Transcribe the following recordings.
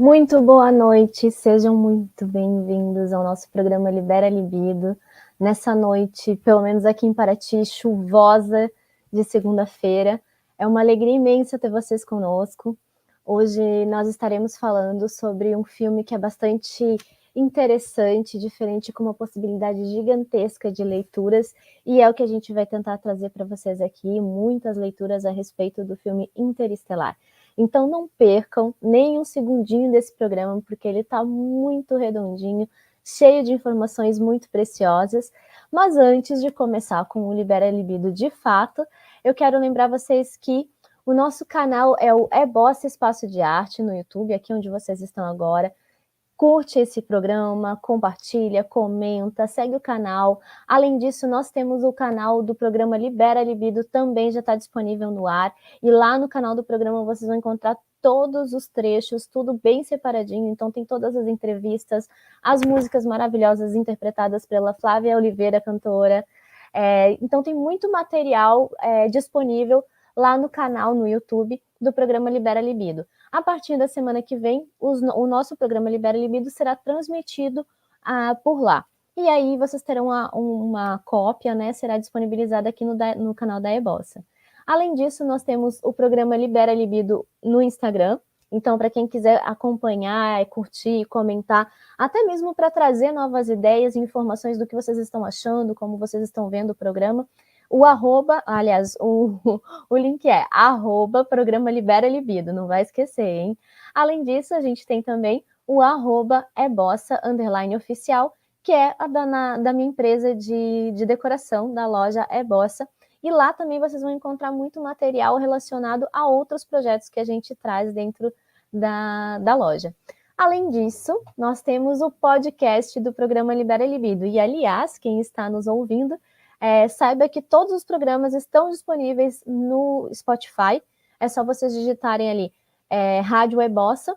Muito boa noite, sejam muito bem-vindos ao nosso programa Libera Libido. Nessa noite, pelo menos aqui em Paraty, chuvosa de segunda-feira. É uma alegria imensa ter vocês conosco. Hoje nós estaremos falando sobre um filme que é bastante interessante, diferente, com uma possibilidade gigantesca de leituras, e é o que a gente vai tentar trazer para vocês aqui, muitas leituras a respeito do filme Interestelar. Então não percam nem um segundinho desse programa, porque ele está muito redondinho, cheio de informações muito preciosas. Mas antes de começar com o Libera Libido de fato, eu quero lembrar vocês que o nosso canal é o Bossa Espaço de Arte no YouTube, aqui onde vocês estão agora. Curte esse programa, compartilha, comenta, segue o canal. Além disso, nós temos o canal do programa Libera Libido, também já está disponível no ar. E lá no canal do programa vocês vão encontrar todos os trechos, tudo bem separadinho. Então tem todas as entrevistas, as músicas maravilhosas interpretadas pela Flávia Oliveira, cantora. Então tem muito material disponível lá no canal, no YouTube, do programa Libera Libido. A partir da semana que vem, o nosso programa Libera Libido será transmitido por lá. E aí vocês terão uma cópia, né? Será disponibilizada aqui no canal da Ebossa. Além disso, nós temos o programa Libera Libido no Instagram. Então, para quem quiser acompanhar, curtir, comentar, até mesmo para trazer novas ideias e informações do que vocês estão achando, como vocês estão vendo o programa, o link é @programa Libera Libido, não vai esquecer, hein? Além disso, a gente tem também o @ebossa_oficial, que é da minha empresa de decoração, da loja Ebossa. E lá também vocês vão encontrar muito material relacionado a outros projetos que a gente traz dentro da loja. Além disso, nós temos o podcast do programa Libera Libido. E, aliás, quem está nos ouvindo, saiba que todos os programas estão disponíveis no Spotify. É só vocês digitarem ali Rádio Ebossa,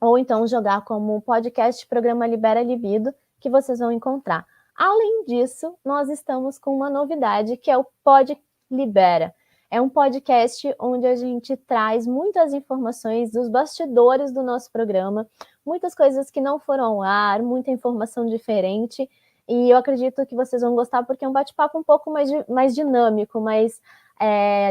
ou então jogar como podcast Programa Libera Libido, que vocês vão encontrar. Além disso, nós estamos com uma novidade, que é o Pod Libera. É um podcast onde a gente traz muitas informações dos bastidores do nosso programa, muitas coisas que não foram ao ar, muita informação diferente. E eu acredito que vocês vão gostar, porque é um bate-papo um pouco mais dinâmico, mais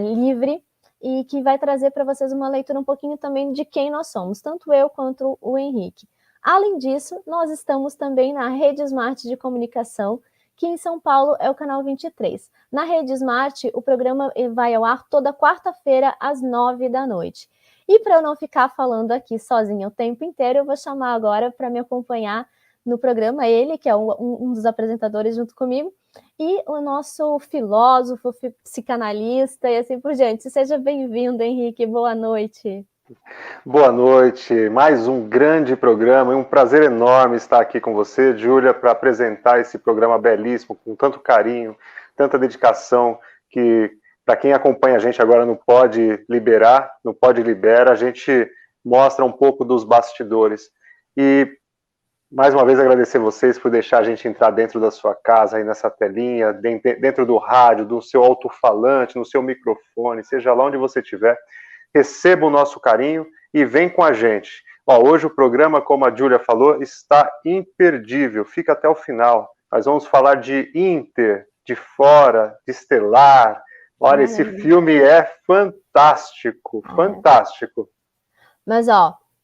livre, e que vai trazer para vocês uma leitura um pouquinho também de quem nós somos, tanto eu quanto o Henrique. Além disso, nós estamos também na Rede Smart de Comunicação, que em São Paulo é o canal 23. Na Rede Smart, o programa vai ao ar toda quarta-feira, às 9 da noite. E para eu não ficar falando aqui sozinha o tempo inteiro, eu vou chamar agora para me acompanhar no programa ele, que é um dos apresentadores junto comigo, e o nosso filósofo, psicanalista e assim por diante. Seja bem-vindo, Henrique, boa noite. Boa noite, mais um grande programa, é um prazer enorme estar aqui com você, Júlia, para apresentar esse programa belíssimo, com tanto carinho, tanta dedicação, que para quem acompanha a gente agora no Pode Liberar, no Pode Libera, a gente mostra um pouco dos bastidores. E mais uma vez agradecer vocês por deixar a gente entrar dentro da sua casa, aí nessa telinha, dentro do rádio, do seu alto-falante, no seu microfone, seja lá onde você estiver. Receba o nosso carinho e vem com a gente. Hoje o programa, como a Júlia falou, está imperdível. Fica até o final. Nós vamos falar de Inter, de Fora, de Estelar. Olha, esse filme é fantástico, fantástico. Mas,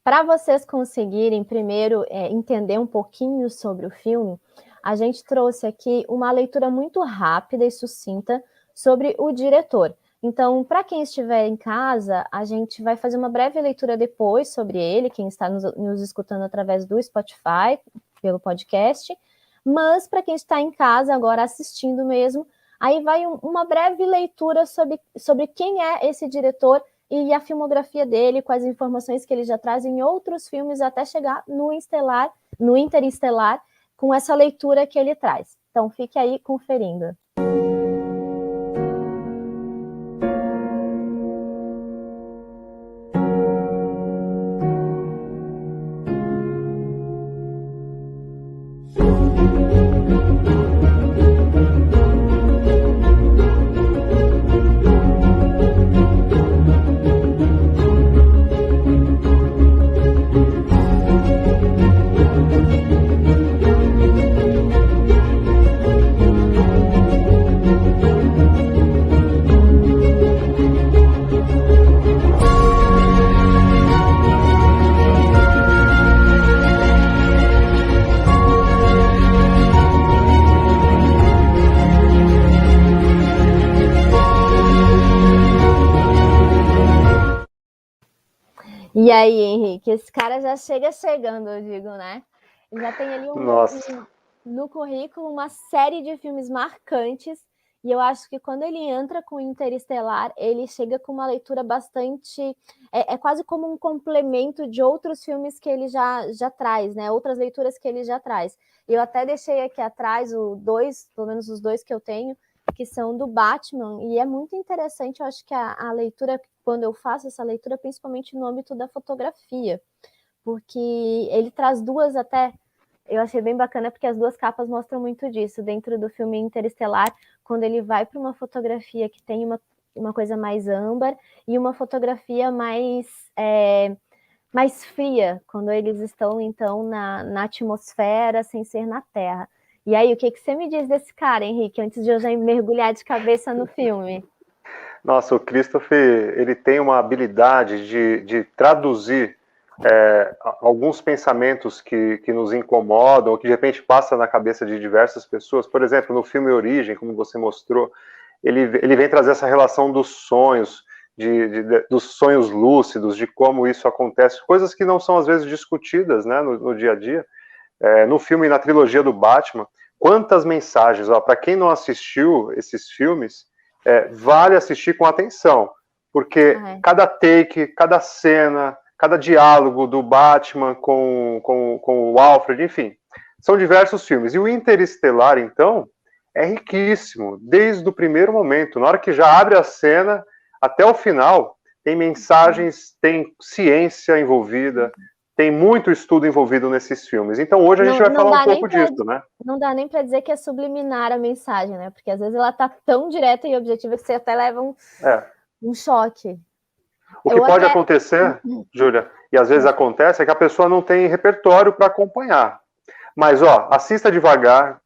para vocês conseguirem primeiro entender um pouquinho sobre o filme, a gente trouxe aqui uma leitura muito rápida e sucinta sobre o diretor. Então, para quem estiver em casa, a gente vai fazer uma breve leitura depois sobre ele, quem está nos escutando através do Spotify, pelo podcast, mas para quem está em casa agora assistindo mesmo, aí vai uma breve leitura sobre quem é esse diretor e a filmografia dele, quais informações que ele já traz em outros filmes, até chegar no Interestelar, com essa leitura que ele traz. Então, fique aí conferindo. E aí, Henrique, esse cara já chega chegando, eu digo, né? Já tem ali no currículo uma série de filmes marcantes, e eu acho que quando ele entra com Interestelar, ele chega com uma leitura bastante... É quase como um complemento de outros filmes que ele já traz, né? Outras leituras que ele já traz. Eu até deixei aqui atrás pelo menos os dois que eu tenho, que são do Batman, e é muito interessante, eu acho que a leitura, quando eu faço essa leitura, principalmente no âmbito da fotografia, porque ele traz duas até, eu achei bem bacana, porque as duas capas mostram muito disso, dentro do filme Interestelar, quando ele vai para uma fotografia que tem uma coisa mais âmbar, e uma fotografia mais fria, quando eles estão, então, na atmosfera, sem ser na Terra. E aí, o que você me diz desse cara, Henrique, antes de eu já mergulhar de cabeça no filme? Nossa, o Christopher, ele tem uma habilidade de traduzir alguns pensamentos que nos incomodam, ou que de repente passa na cabeça de diversas pessoas. Por exemplo, no filme Origem, como você mostrou, ele vem trazer essa relação dos sonhos, dos sonhos lúcidos, de como isso acontece, coisas que não são às vezes discutidas, né, no dia a dia. No filme, na trilogia do Batman, quantas mensagens, para quem não assistiu esses filmes, vale assistir com atenção, porque cada take, cada cena, cada diálogo do Batman com o Alfred, enfim, são diversos filmes. E o Interestelar, então, é riquíssimo, desde o primeiro momento. Na hora que já abre a cena, até o final, tem mensagens, tem ciência envolvida, tem muito estudo envolvido nesses filmes. Então hoje a gente vai falar um pouco disso, né? Não dá nem para dizer que é subliminar a mensagem, né? Porque às vezes ela tá tão direta e objetiva que você até leva um choque. O que pode acontecer, Júlia, e às vezes acontece, é que a pessoa não tem repertório para acompanhar. Mas, assista devagar,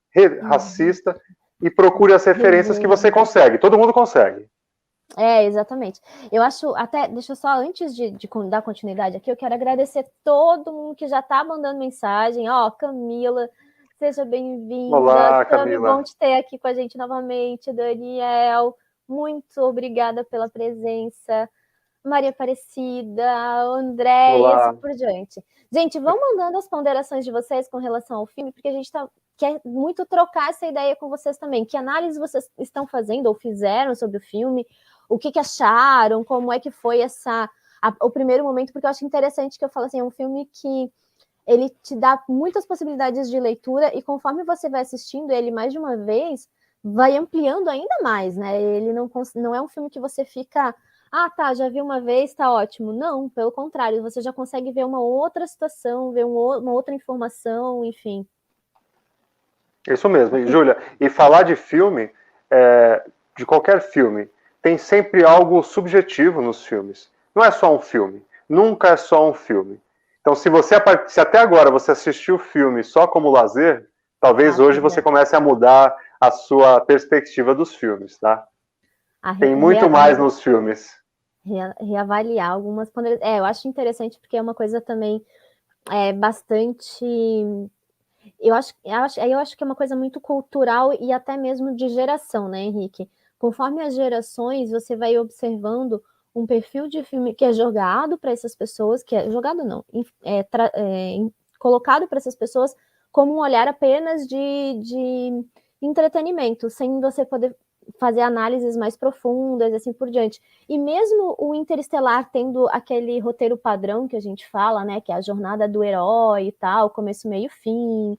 assista e procure as referências que você consegue. Todo mundo consegue. Exatamente. Eu acho, até, deixa eu só, antes de dar continuidade aqui, eu quero agradecer todo mundo que já está mandando mensagem. Camila, seja bem-vinda. Olá, Camila. Bom te ter aqui com a gente novamente. Daniel, muito obrigada pela presença. Maria Aparecida, André, e assim por diante. Gente, vão mandando as ponderações de vocês com relação ao filme, porque a gente quer muito trocar essa ideia com vocês também. Que análise vocês estão fazendo ou fizeram sobre o filme? O que acharam? Como é que foi o primeiro momento? Porque eu acho interessante que eu falo assim, é um filme que ele te dá muitas possibilidades de leitura e conforme você vai assistindo ele mais de uma vez, vai ampliando ainda mais, né? Ele não é um filme que você fica... já vi uma vez, tá ótimo. Não, pelo contrário, você já consegue ver uma outra situação, ver uma outra informação, enfim. Isso mesmo, Júlia. E falar de filme, de qualquer filme, tem sempre algo subjetivo nos filmes. Não é só um filme. Nunca é só um filme. Então, se até agora você assistiu o filme só como lazer, talvez hoje você comece a mudar a sua perspectiva dos filmes, tá? Tem muito mais nos filmes. Reavaliar algumas ponderações. Eu acho interessante porque é uma coisa também bastante... Eu acho que é uma coisa muito cultural e até mesmo de geração, né, Henrique? Conforme as gerações, você vai observando um perfil de filme que é jogado para essas pessoas, que é jogado não, colocado para essas pessoas como um olhar apenas de entretenimento, sem você poder fazer análises mais profundas e assim por diante. E mesmo o Interestelar tendo aquele roteiro padrão que a gente fala, né, que é a jornada do herói e tal, começo, meio, fim,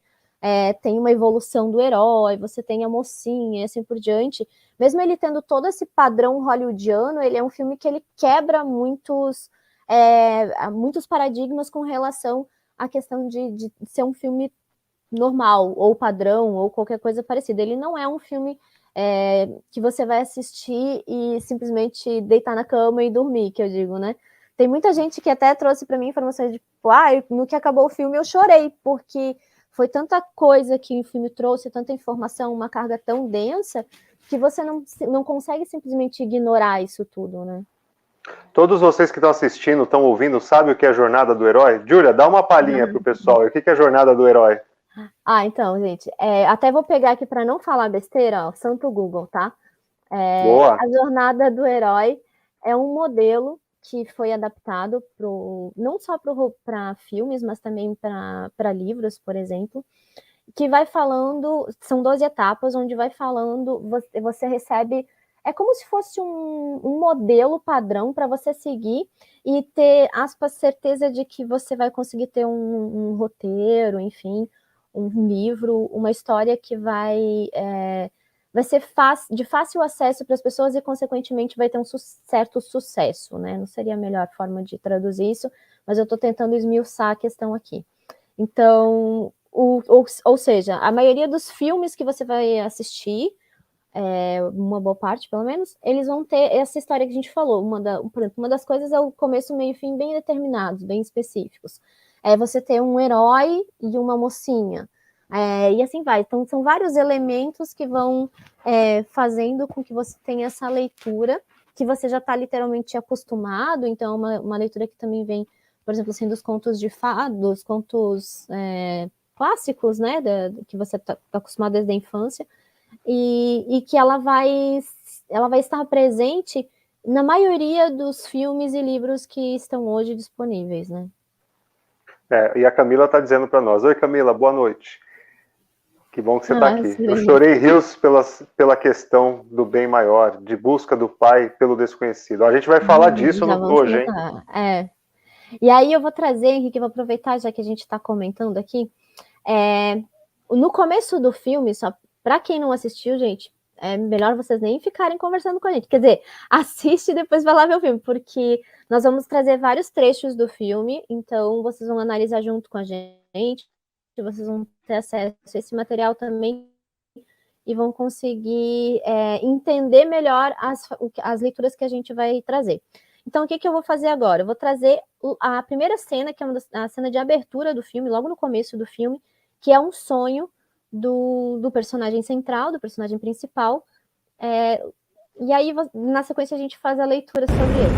tem uma evolução do herói, você tem a mocinha e assim por diante. Mesmo ele tendo todo esse padrão hollywoodiano, ele é um filme que ele quebra muitos paradigmas com relação à questão de ser um filme normal, ou padrão, ou qualquer coisa parecida. Ele não é um filme que você vai assistir e simplesmente deitar na cama e dormir, que eu digo, né? Tem muita gente que até trouxe para mim informações de, no que acabou o filme eu chorei, porque foi tanta coisa que o filme trouxe, tanta informação, uma carga tão densa, que você não consegue simplesmente ignorar isso tudo, né? Todos vocês que estão assistindo, estão ouvindo, sabem o que é a jornada do herói? Júlia, dá uma palhinha pro pessoal. O que é a jornada do herói? Então, gente, até vou pegar aqui para não falar besteira, santo Google, tá? Boa. A jornada do herói é um modelo que foi adaptado não só para filmes, mas também para livros, por exemplo, que vai falando, são 12 etapas, onde vai falando, você recebe, é como se fosse um modelo padrão para você seguir e ter, aspas, certeza de que você vai conseguir ter um roteiro, enfim, um livro, uma história que vai ser de fácil acesso para as pessoas e, consequentemente, vai ter um certo sucesso, né? Não seria a melhor forma de traduzir isso, mas eu estou tentando esmiuçar a questão aqui. Então, ou seja, a maioria dos filmes que você vai assistir, uma boa parte pelo menos, eles vão ter essa história que a gente falou. Uma das coisas é o começo, meio e fim bem determinados, bem específicos. É você ter um herói e uma mocinha. E assim vai. Então, são vários elementos que vão fazendo com que você tenha essa leitura, que você já está literalmente acostumado. Então, uma leitura que também vem, por exemplo, assim, dos contos de fadas, contos clássicos, né, que você está acostumado desde a infância, e que ela vai estar presente na maioria dos filmes e livros que estão hoje disponíveis, né? E a Camila está dizendo para nós: oi, Camila, boa noite. Que bom que você está aqui. Sim. Eu chorei rios pela questão do bem maior, de busca do Pai pelo desconhecido. A gente vai falar disso hoje, hein? E aí eu vou trazer, Henrique, vou aproveitar, já que a gente está comentando aqui, no começo do filme, só para quem não assistiu, gente, é melhor vocês nem ficarem conversando com a gente. Quer dizer, assiste e depois vai lá ver o filme, porque nós vamos trazer vários trechos do filme, então vocês vão analisar junto com a gente, vocês vão ter acesso a esse material também e vão conseguir entender melhor as leituras que a gente vai trazer. Então, o que eu vou fazer agora? Eu vou trazer a primeira cena, que é a cena de abertura do filme, logo no começo do filme, que é um sonho do personagem central, do personagem principal. E aí, na sequência, a gente faz a leitura sobre ele.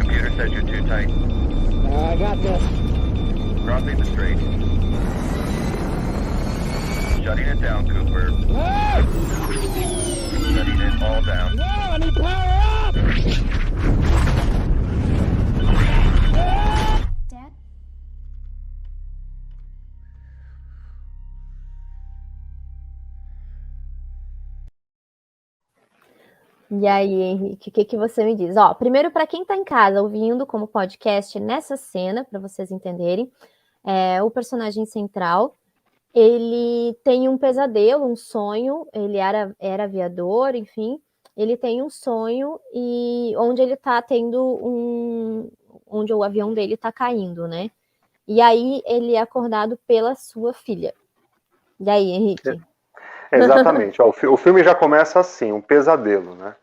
Computer says you're too tight. I got this. Crossing the strait. Shutting it down, Cooper. Hey! Shutting it all down. No, I need power up! Dad? E aí, Henrique, o que você me diz? Primeiro, para quem está em casa ouvindo como podcast nessa cena, para vocês entenderem, o personagem central, ele tem um pesadelo, um sonho, ele era aviador, enfim, ele tem um sonho e onde ele está onde o avião dele está caindo, né? E aí ele é acordado pela sua filha. E aí, Henrique? Exatamente. O filme já começa assim, um pesadelo, né?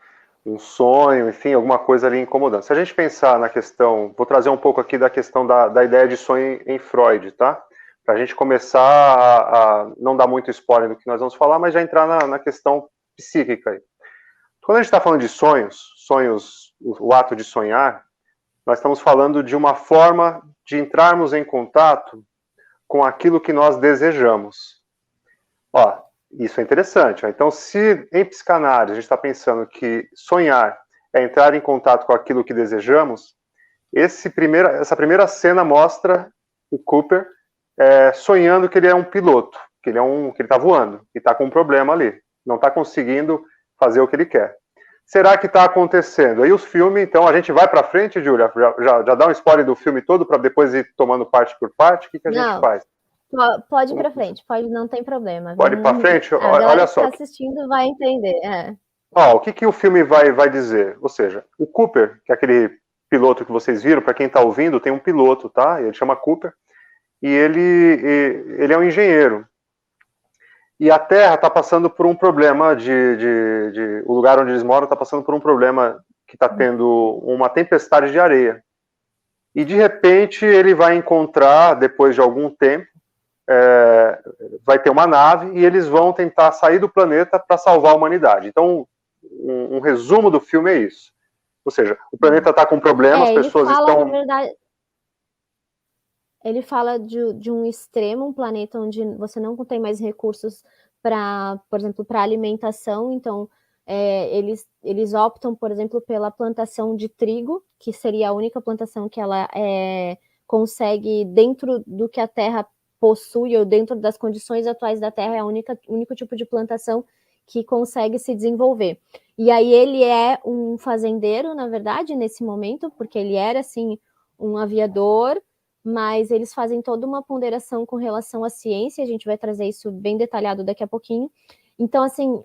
Um sonho, enfim, alguma coisa ali incomodando. Se a gente pensar na questão, vou trazer um pouco aqui da questão da ideia de sonho em Freud, tá? Para a gente começar a não dar muito spoiler do que nós vamos falar, mas já entrar na questão psíquica aí. Quando a gente está falando de sonhos, o ato de sonhar, nós estamos falando de uma forma de entrarmos em contato com aquilo que nós desejamos. Isso é interessante. Então, se em psicanálise a gente está pensando que sonhar é entrar em contato com aquilo que desejamos, essa primeira cena mostra o Cooper sonhando que ele é um piloto, que ele está voando, e está com um problema ali, não está conseguindo fazer o que ele quer. Será que está acontecendo? Aí o filme, então, a gente vai para frente, Júlia? Já dá um spoiler do filme todo para depois ir tomando parte por parte? O que a gente faz? Pode ir para frente, não tem problema. Pode ir para frente? Olha só. Quem está assistindo vai entender. O que o filme vai dizer? Ou seja, o Cooper, que é aquele piloto que vocês viram, para quem está ouvindo, tem um piloto, tá? Ele chama Cooper, e ele é um engenheiro. E a Terra está passando por um problema o lugar onde eles moram está passando por um problema que está tendo uma tempestade de areia. E, de repente, ele vai encontrar, depois de algum tempo, vai ter uma nave e eles vão tentar sair do planeta para salvar a humanidade. Então, um resumo do filme é isso. Ou seja, o planeta está com problemas, as pessoas estão... Na verdade, ele fala de um extremo, um planeta onde você não tem mais recursos para, por exemplo, para alimentação, então eles optam, por exemplo, pela plantação de trigo, que seria a única plantação que ela consegue, dentro do que a terra possui, ou dentro das condições atuais da terra, é o único tipo de plantação que consegue se desenvolver. E aí ele é um fazendeiro, na verdade, nesse momento, porque ele era, assim, um aviador, mas eles fazem toda uma ponderação com relação à ciência, a gente vai trazer isso bem detalhado daqui a pouquinho. Então, assim,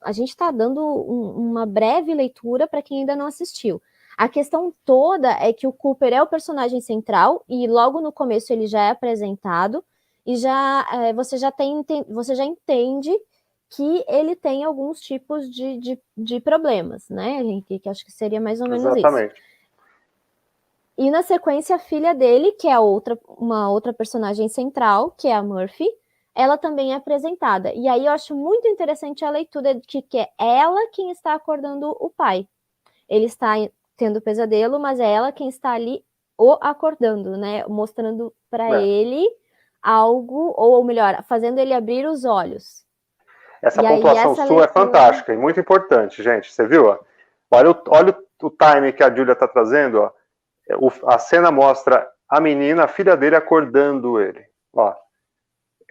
a gente está dando uma breve leitura para quem ainda não assistiu. A questão toda é que o Cooper é o personagem central, e logo no começo ele já é apresentado, e você já entende que ele tem alguns tipos de problemas, né, Henrique? Que acho que seria mais ou menos Exatamente. isso. E na sequência, a filha dele, que é uma outra personagem central, que é a Murphy, ela também é apresentada. E aí eu acho muito interessante a leitura de que é ela quem está acordando o pai. Ele está tendo pesadelo, mas é ela quem está ali o acordando, né? Mostrando para ele algo, ou melhor, fazendo ele abrir os olhos. Essa pontuação sua é fantástica e muito importante, gente. Você viu? Ó? Olha o time que a Júlia está trazendo. Ó. A cena mostra a menina, a filha dele, acordando ele. Ó.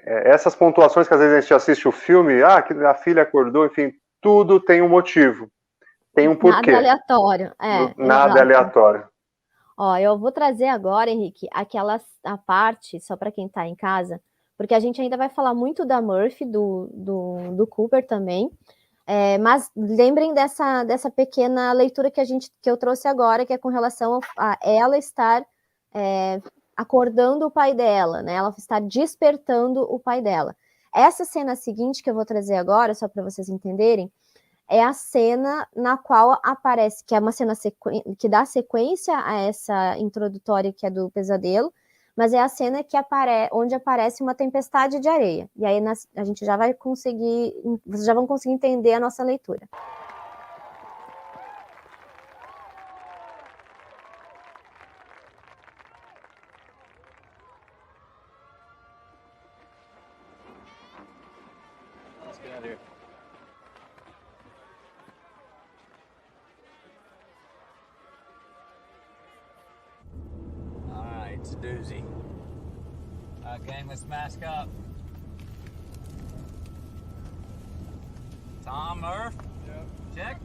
Essas pontuações que às vezes a gente assiste o filme, que a filha acordou, enfim, tudo tem um motivo. Tem um porquê. Nada aleatório. Nada aleatório. Ó, eu vou trazer agora, Henrique, a parte, só para quem está em casa, porque a gente ainda vai falar muito da Murphy, do Cooper também, mas lembrem dessa pequena leitura que eu trouxe agora, que é com relação a ela estar acordando o pai dela, né? Ela está despertando o pai dela. Essa cena seguinte que eu vou trazer agora, só para vocês entenderem, é a cena na qual aparece, que é uma cena que dá sequência a essa introdutória que é do pesadelo, mas é a cena onde aparece uma tempestade de areia. E aí a gente já vai conseguir, vocês já vão conseguir entender a nossa leitura. It's a doozy. Gang, let's mask up. Tom, Murph? Yep. Check.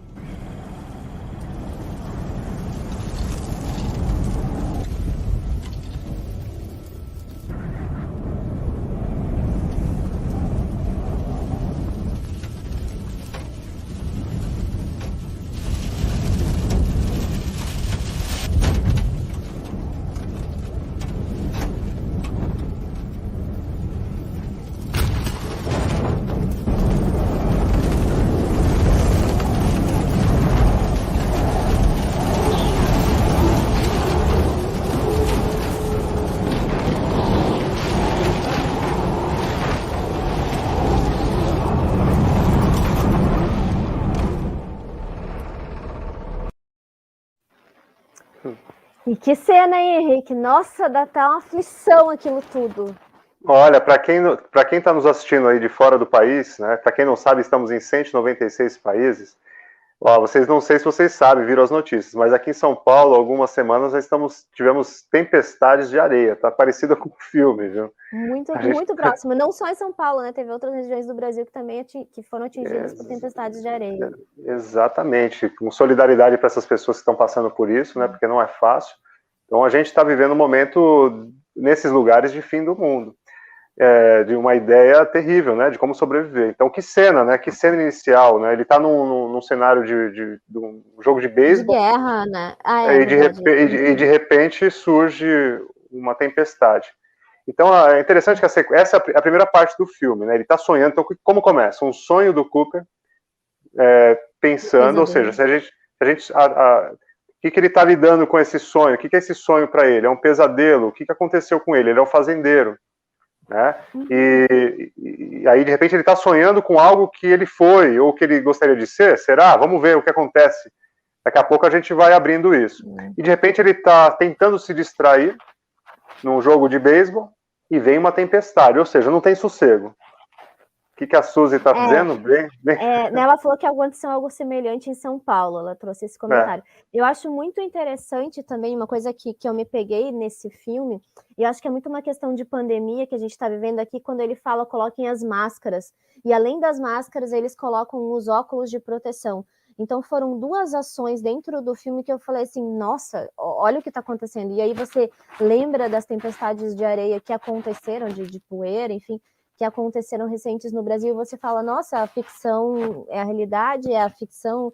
E que cena, hein, Henrique? Nossa, dá até uma aflição aquilo tudo. Olha, para quem está nos assistindo aí de fora do país, né? Para quem não sabe, estamos em 196 países. Vocês não sei se vocês sabem, viram as notícias, mas aqui em São Paulo, algumas semanas, tivemos tempestades de areia. Tá parecida com o filme, viu? Muito próximo. Não só em São Paulo, né? Teve outras regiões do Brasil que também foram atingidas por tempestades de areia. Exatamente. Com solidariedade para essas pessoas que estão passando por isso, né? Porque não é fácil. Então a gente está vivendo um momento nesses lugares de fim do mundo. De uma ideia terrível, né, de como sobreviver. Então, que cena, né, que cena inicial, né, ele está num cenário de um jogo de beisebol. De guerra, né. E de repente surge uma tempestade. Então, é interessante que essa é a primeira parte do filme, né, ele está sonhando. Então, como começa? Um sonho do Cooper, pensando, ou seja, o que ele está lidando com esse sonho? O que é esse sonho para ele? É um pesadelo? O que aconteceu com ele? Ele é um fazendeiro. Né? E aí, de repente, ele está sonhando com algo que ele foi, ou que ele gostaria de ser. Será? Vamos ver o que acontece. Daqui a pouco a gente vai abrindo isso. E, de repente, ele está tentando se distrair num jogo de beisebol e vem uma tempestade, ou seja, não tem sossego. que a Suzy está dizendo? Ela falou que aconteceu algo semelhante em São Paulo, ela trouxe esse comentário. Eu acho muito interessante também, uma coisa que eu me peguei nesse filme, e eu acho que é muito uma questão de pandemia que a gente está vivendo aqui, quando ele fala, coloquem as máscaras, e além das máscaras, eles colocam os óculos de proteção. Então foram 2 ações dentro do filme que eu falei assim, nossa, olha o que está acontecendo. E aí você lembra das tempestades de areia que aconteceram, de poeira, enfim, que aconteceram recentes no Brasil, você fala, nossa, a ficção é a realidade, é a ficção,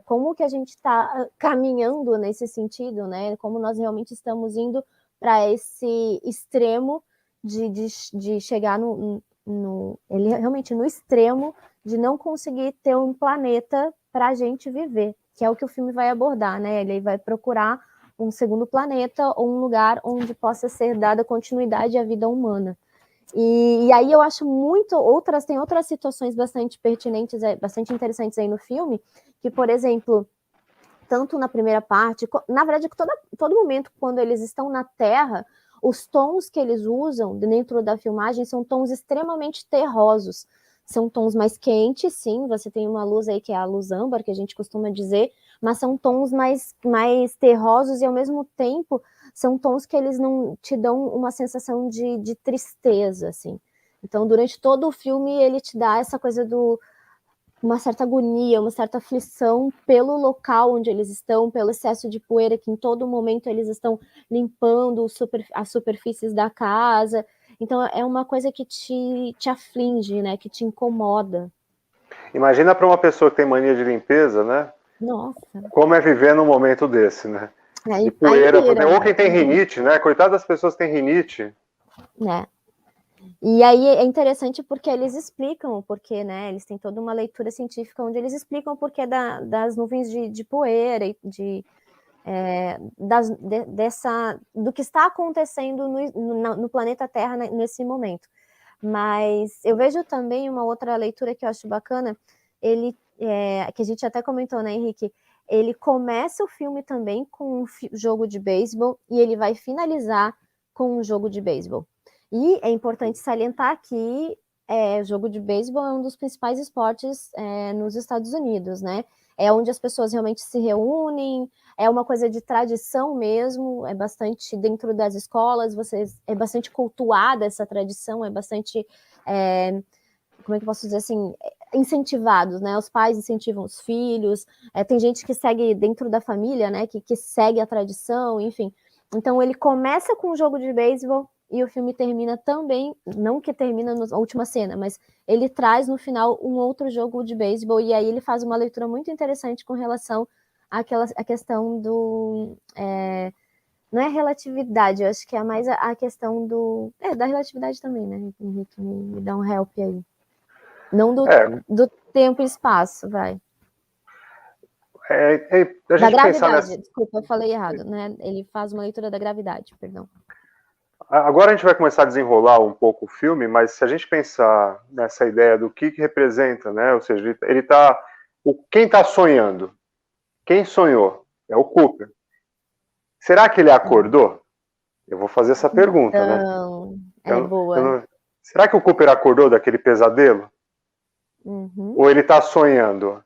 como que a gente está caminhando nesse sentido, né? Como nós realmente estamos indo para esse extremo de chegar ele realmente no extremo de não conseguir ter um planeta para a gente viver, que é o que o filme vai abordar, né? Ele vai procurar um segundo planeta ou um lugar onde possa ser dada continuidade à vida humana. E aí eu acho tem outras situações bastante pertinentes, bastante interessantes aí no filme, que, por exemplo, tanto na primeira parte, na verdade, todo momento, quando eles estão na Terra, os tons que eles usam dentro da filmagem são tons extremamente terrosos. São tons mais quentes, sim, você tem uma luz aí que é a luz âmbar, que a gente costuma dizer, mas são tons mais terrosos e, ao mesmo tempo, são tons que eles não te dão uma sensação de tristeza, assim. Então, durante todo o filme, ele te dá essa coisa uma certa agonia, uma certa aflição pelo local onde eles estão, pelo excesso de poeira que em todo momento eles estão limpando as superfícies da casa. Então é uma coisa que te aflige, né? Que te incomoda. Imagina para uma pessoa que tem mania de limpeza, né? Nossa. Como é viver num momento desse, né? De poeira, ou quem tem rinite, né? Coitado das pessoas que têm rinite. Né? E aí é interessante porque eles explicam o porquê, né? Eles têm toda uma leitura científica onde eles explicam o porquê das nuvens de poeira e do que está acontecendo no planeta Terra nesse momento. Mas eu vejo também uma outra leitura que eu acho bacana, que a gente até comentou, né, Henrique? Ele começa o filme também com um jogo de beisebol e ele vai finalizar com um jogo de beisebol. E é importante salientar que o jogo de beisebol é um dos principais esportes nos Estados Unidos, né? É onde as pessoas realmente se reúnem, é uma coisa de tradição mesmo, é bastante dentro das escolas, é bastante cultuada essa tradição, é bastante, como é que eu posso dizer assim, incentivados, né? Os pais incentivam os filhos, tem gente que segue dentro da família, né? Que segue a tradição, enfim. Então ele começa com um jogo de beisebol e o filme termina também, não que termina na última cena, mas ele traz no final um outro jogo de beisebol, e aí ele faz uma leitura muito interessante com relação à questão do... não é relatividade, eu acho que é mais a questão da relatividade também, né, Henrique? Me dá um help aí. Não do tempo e espaço, vai. A gente da gravidade, desculpa, eu falei errado, né? Ele faz uma leitura da gravidade, perdão. Agora a gente vai começar a desenrolar um pouco o filme, mas se a gente pensar nessa ideia do que representa, né? Ou seja, ele tá... Quem está sonhando? Quem sonhou? É o Cooper. Será que ele acordou? Eu vou fazer essa pergunta, né? Boa. Será que o Cooper acordou daquele pesadelo? Uhum. Ou ele está sonhando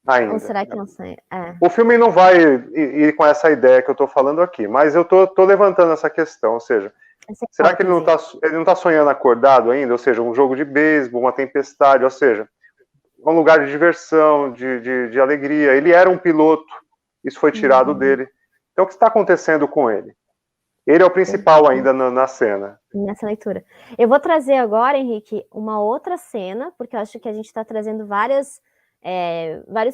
ainda? Ou será que não sonha? O filme não vai ir com essa ideia que eu estou falando aqui, mas eu estou levantando essa questão, ou seja, será que ele não tá sonhando acordado ainda? Ou seja, um jogo de beisebol, uma tempestade, ou seja, um lugar de diversão, de alegria. Ele era um piloto, isso foi tirado dele. Então, o que está acontecendo com ele? Ele é o principal ainda na cena. Nessa leitura. Eu vou trazer agora, Henrique, uma outra cena, porque eu acho que a gente está trazendo vários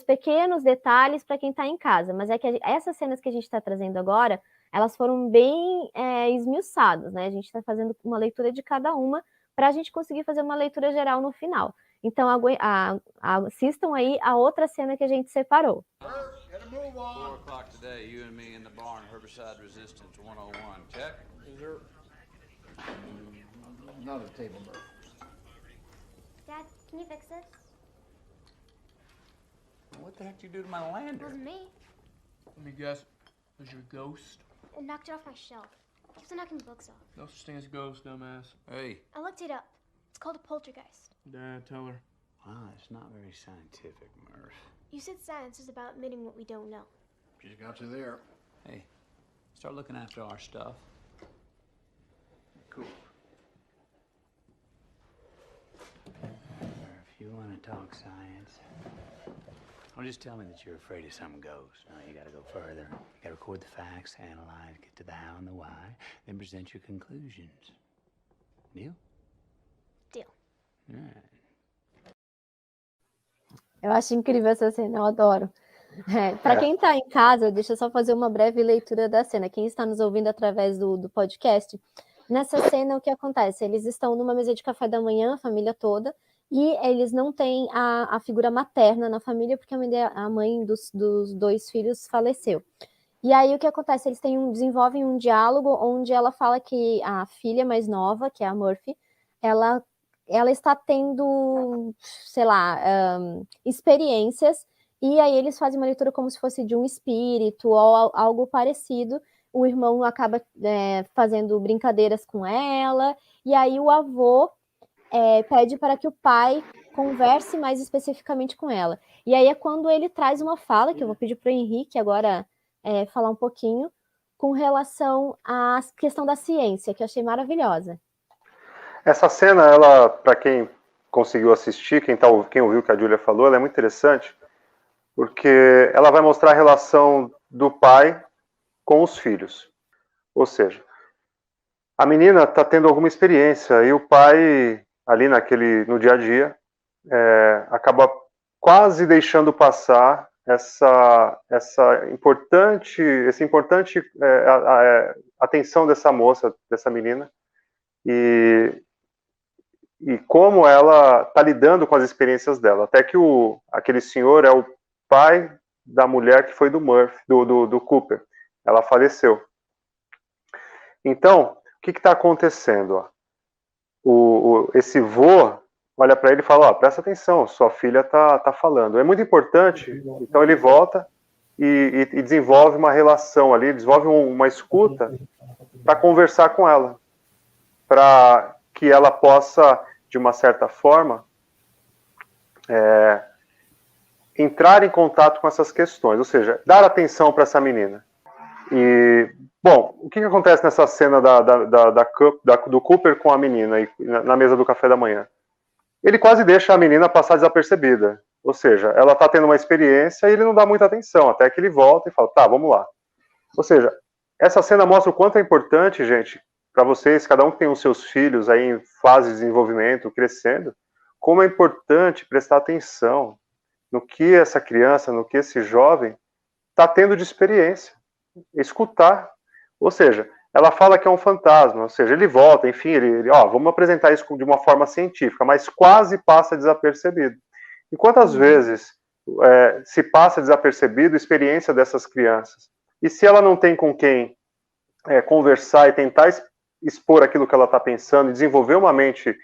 pequenos detalhes para quem está em casa, mas é que essas cenas que a gente está trazendo agora, elas foram bem esmiuçadas, né? A gente está fazendo uma leitura de cada uma para a gente conseguir fazer uma leitura geral no final. Então, assistam aí a outra cena que a gente separou. 4 o'clock today, you and me in the barn, herbicide resistance 101. Check? Is there not a table burn? Dad, can you fix this? What the heck did you do to my It lander? wasn't me. Let me guess. Was your ghost? It knocked it off my shelf. Keeps on knocking books off. No such thing as a ghost, dumbass. Hey, I looked it up. It's called a poltergeist. Dad, tell her. Wow, it's not very scientific, Murph. You said science is about admitting what we don't know. She's got you there. Hey, start looking after our stuff. Cool. Murph, you want to talk science? Don't just tell me that you're afraid of some ghost. No, you gotta go further. You gotta record the facts, analyze, get to the how and the why, then present your conclusions. Deal? Deal. Alright. Eu acho incrível essa cena, eu adoro. Para quem está em casa, deixa eu só fazer uma breve leitura da cena. Quem está nos ouvindo através do podcast, nessa cena o que acontece? Eles estão numa mesa de café da manhã, a família toda, e eles não têm a figura materna na família, porque a mãe dos dois filhos faleceu. E aí o que acontece? Eles desenvolvem um diálogo onde ela fala que a filha mais nova, que é a Murphy, ela está tendo, sei lá, experiências, e aí eles fazem uma leitura como se fosse de um espírito ou algo parecido. O irmão acaba fazendo brincadeiras com ela, e aí o avô pede para que o pai converse mais especificamente com ela. E aí é quando ele traz uma fala, que eu vou pedir para o Henrique agora falar um pouquinho, com relação à questão da ciência, que eu achei maravilhosa. Essa cena, ela, para quem conseguiu assistir, quem ouviu o que a Júlia falou, ela é muito interessante, porque ela vai mostrar a relação do pai com os filhos. Ou seja, a menina está tendo alguma experiência e o pai, ali no dia a dia, acaba quase deixando passar esse importante atenção dessa moça, dessa menina, e como ela está lidando com as experiências dela. Até que aquele senhor é o pai da mulher que foi do Murphy, do Cooper. Ela faleceu. Então, o que está acontecendo? Esse vô olha para ele e fala, presta atenção, sua filha está falando. É muito importante. Então ele volta e desenvolve uma relação ali, desenvolve uma escuta para conversar com ela, para que ela possa, de uma certa forma, entrar em contato com essas questões, ou seja, dar atenção para essa menina. E, bom, o que acontece nessa cena do Cooper com a menina na mesa do café da manhã? Ele quase deixa a menina passar desapercebida, ou seja, ela está tendo uma experiência e ele não dá muita atenção, até que ele volta e fala, tá, vamos lá. Ou seja, essa cena mostra o quanto é importante, gente, para vocês, cada um que tem os seus filhos aí em fase de desenvolvimento, crescendo, como é importante prestar atenção no que essa criança, no que esse jovem está tendo de experiência, escutar. Ou seja, ela fala que é um fantasma, ou seja, ele volta, enfim, vamos apresentar isso de uma forma científica, mas quase passa desapercebido. E quantas vezes se passa desapercebido a experiência dessas crianças? E se ela não tem com quem conversar e tentar expor aquilo que ela está pensando e desenvolver uma mente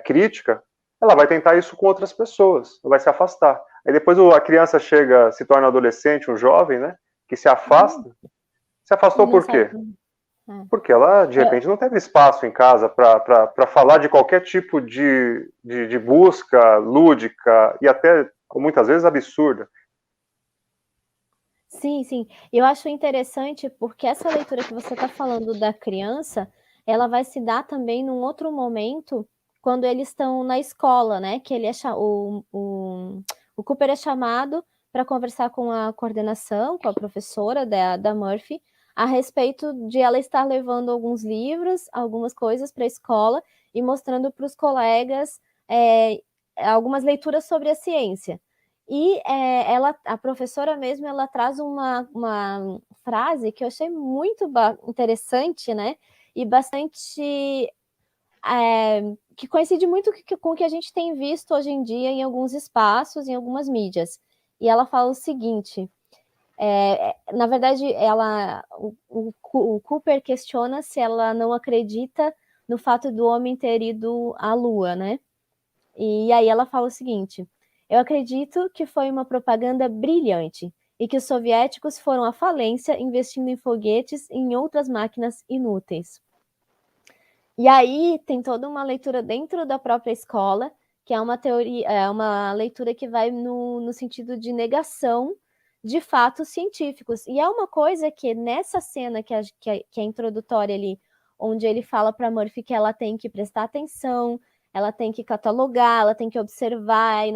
crítica, ela vai tentar isso com outras pessoas, vai se afastar. Aí depois a criança se torna adolescente, um jovem, né, que se afasta. Se afastou por quê? Porque ela, de repente, não teve espaço em casa para falar de qualquer tipo de busca lúdica e até, muitas vezes, absurda. Sim, sim. Eu acho interessante porque essa leitura que você está falando da criança, ela vai se dar também num outro momento, quando eles estão na escola, né? Que o Cooper é chamado para conversar com a coordenação, com a professora da Murphy, a respeito de ela estar levando alguns livros, algumas coisas para a escola e mostrando para os colegas algumas leituras sobre a ciência. E a professora mesmo, ela traz uma frase que eu achei muito interessante, né? E bastante... que coincide muito com o que a gente tem visto hoje em dia em alguns espaços, em algumas mídias. E ela fala o seguinte... na verdade, o Cooper questiona se ela não acredita no fato do homem ter ido à Lua, né? E aí ela fala o seguinte: eu acredito que foi uma propaganda brilhante e que os soviéticos foram à falência investindo em foguetes e em outras máquinas inúteis. E aí tem toda uma leitura dentro da própria escola, que é uma teoria, é uma leitura que vai no sentido de negação de fatos científicos. E é uma coisa que nessa cena que é introdutória ali, onde ele fala para Murphy que ela tem que prestar atenção, ela tem que catalogar, ela tem que observar, e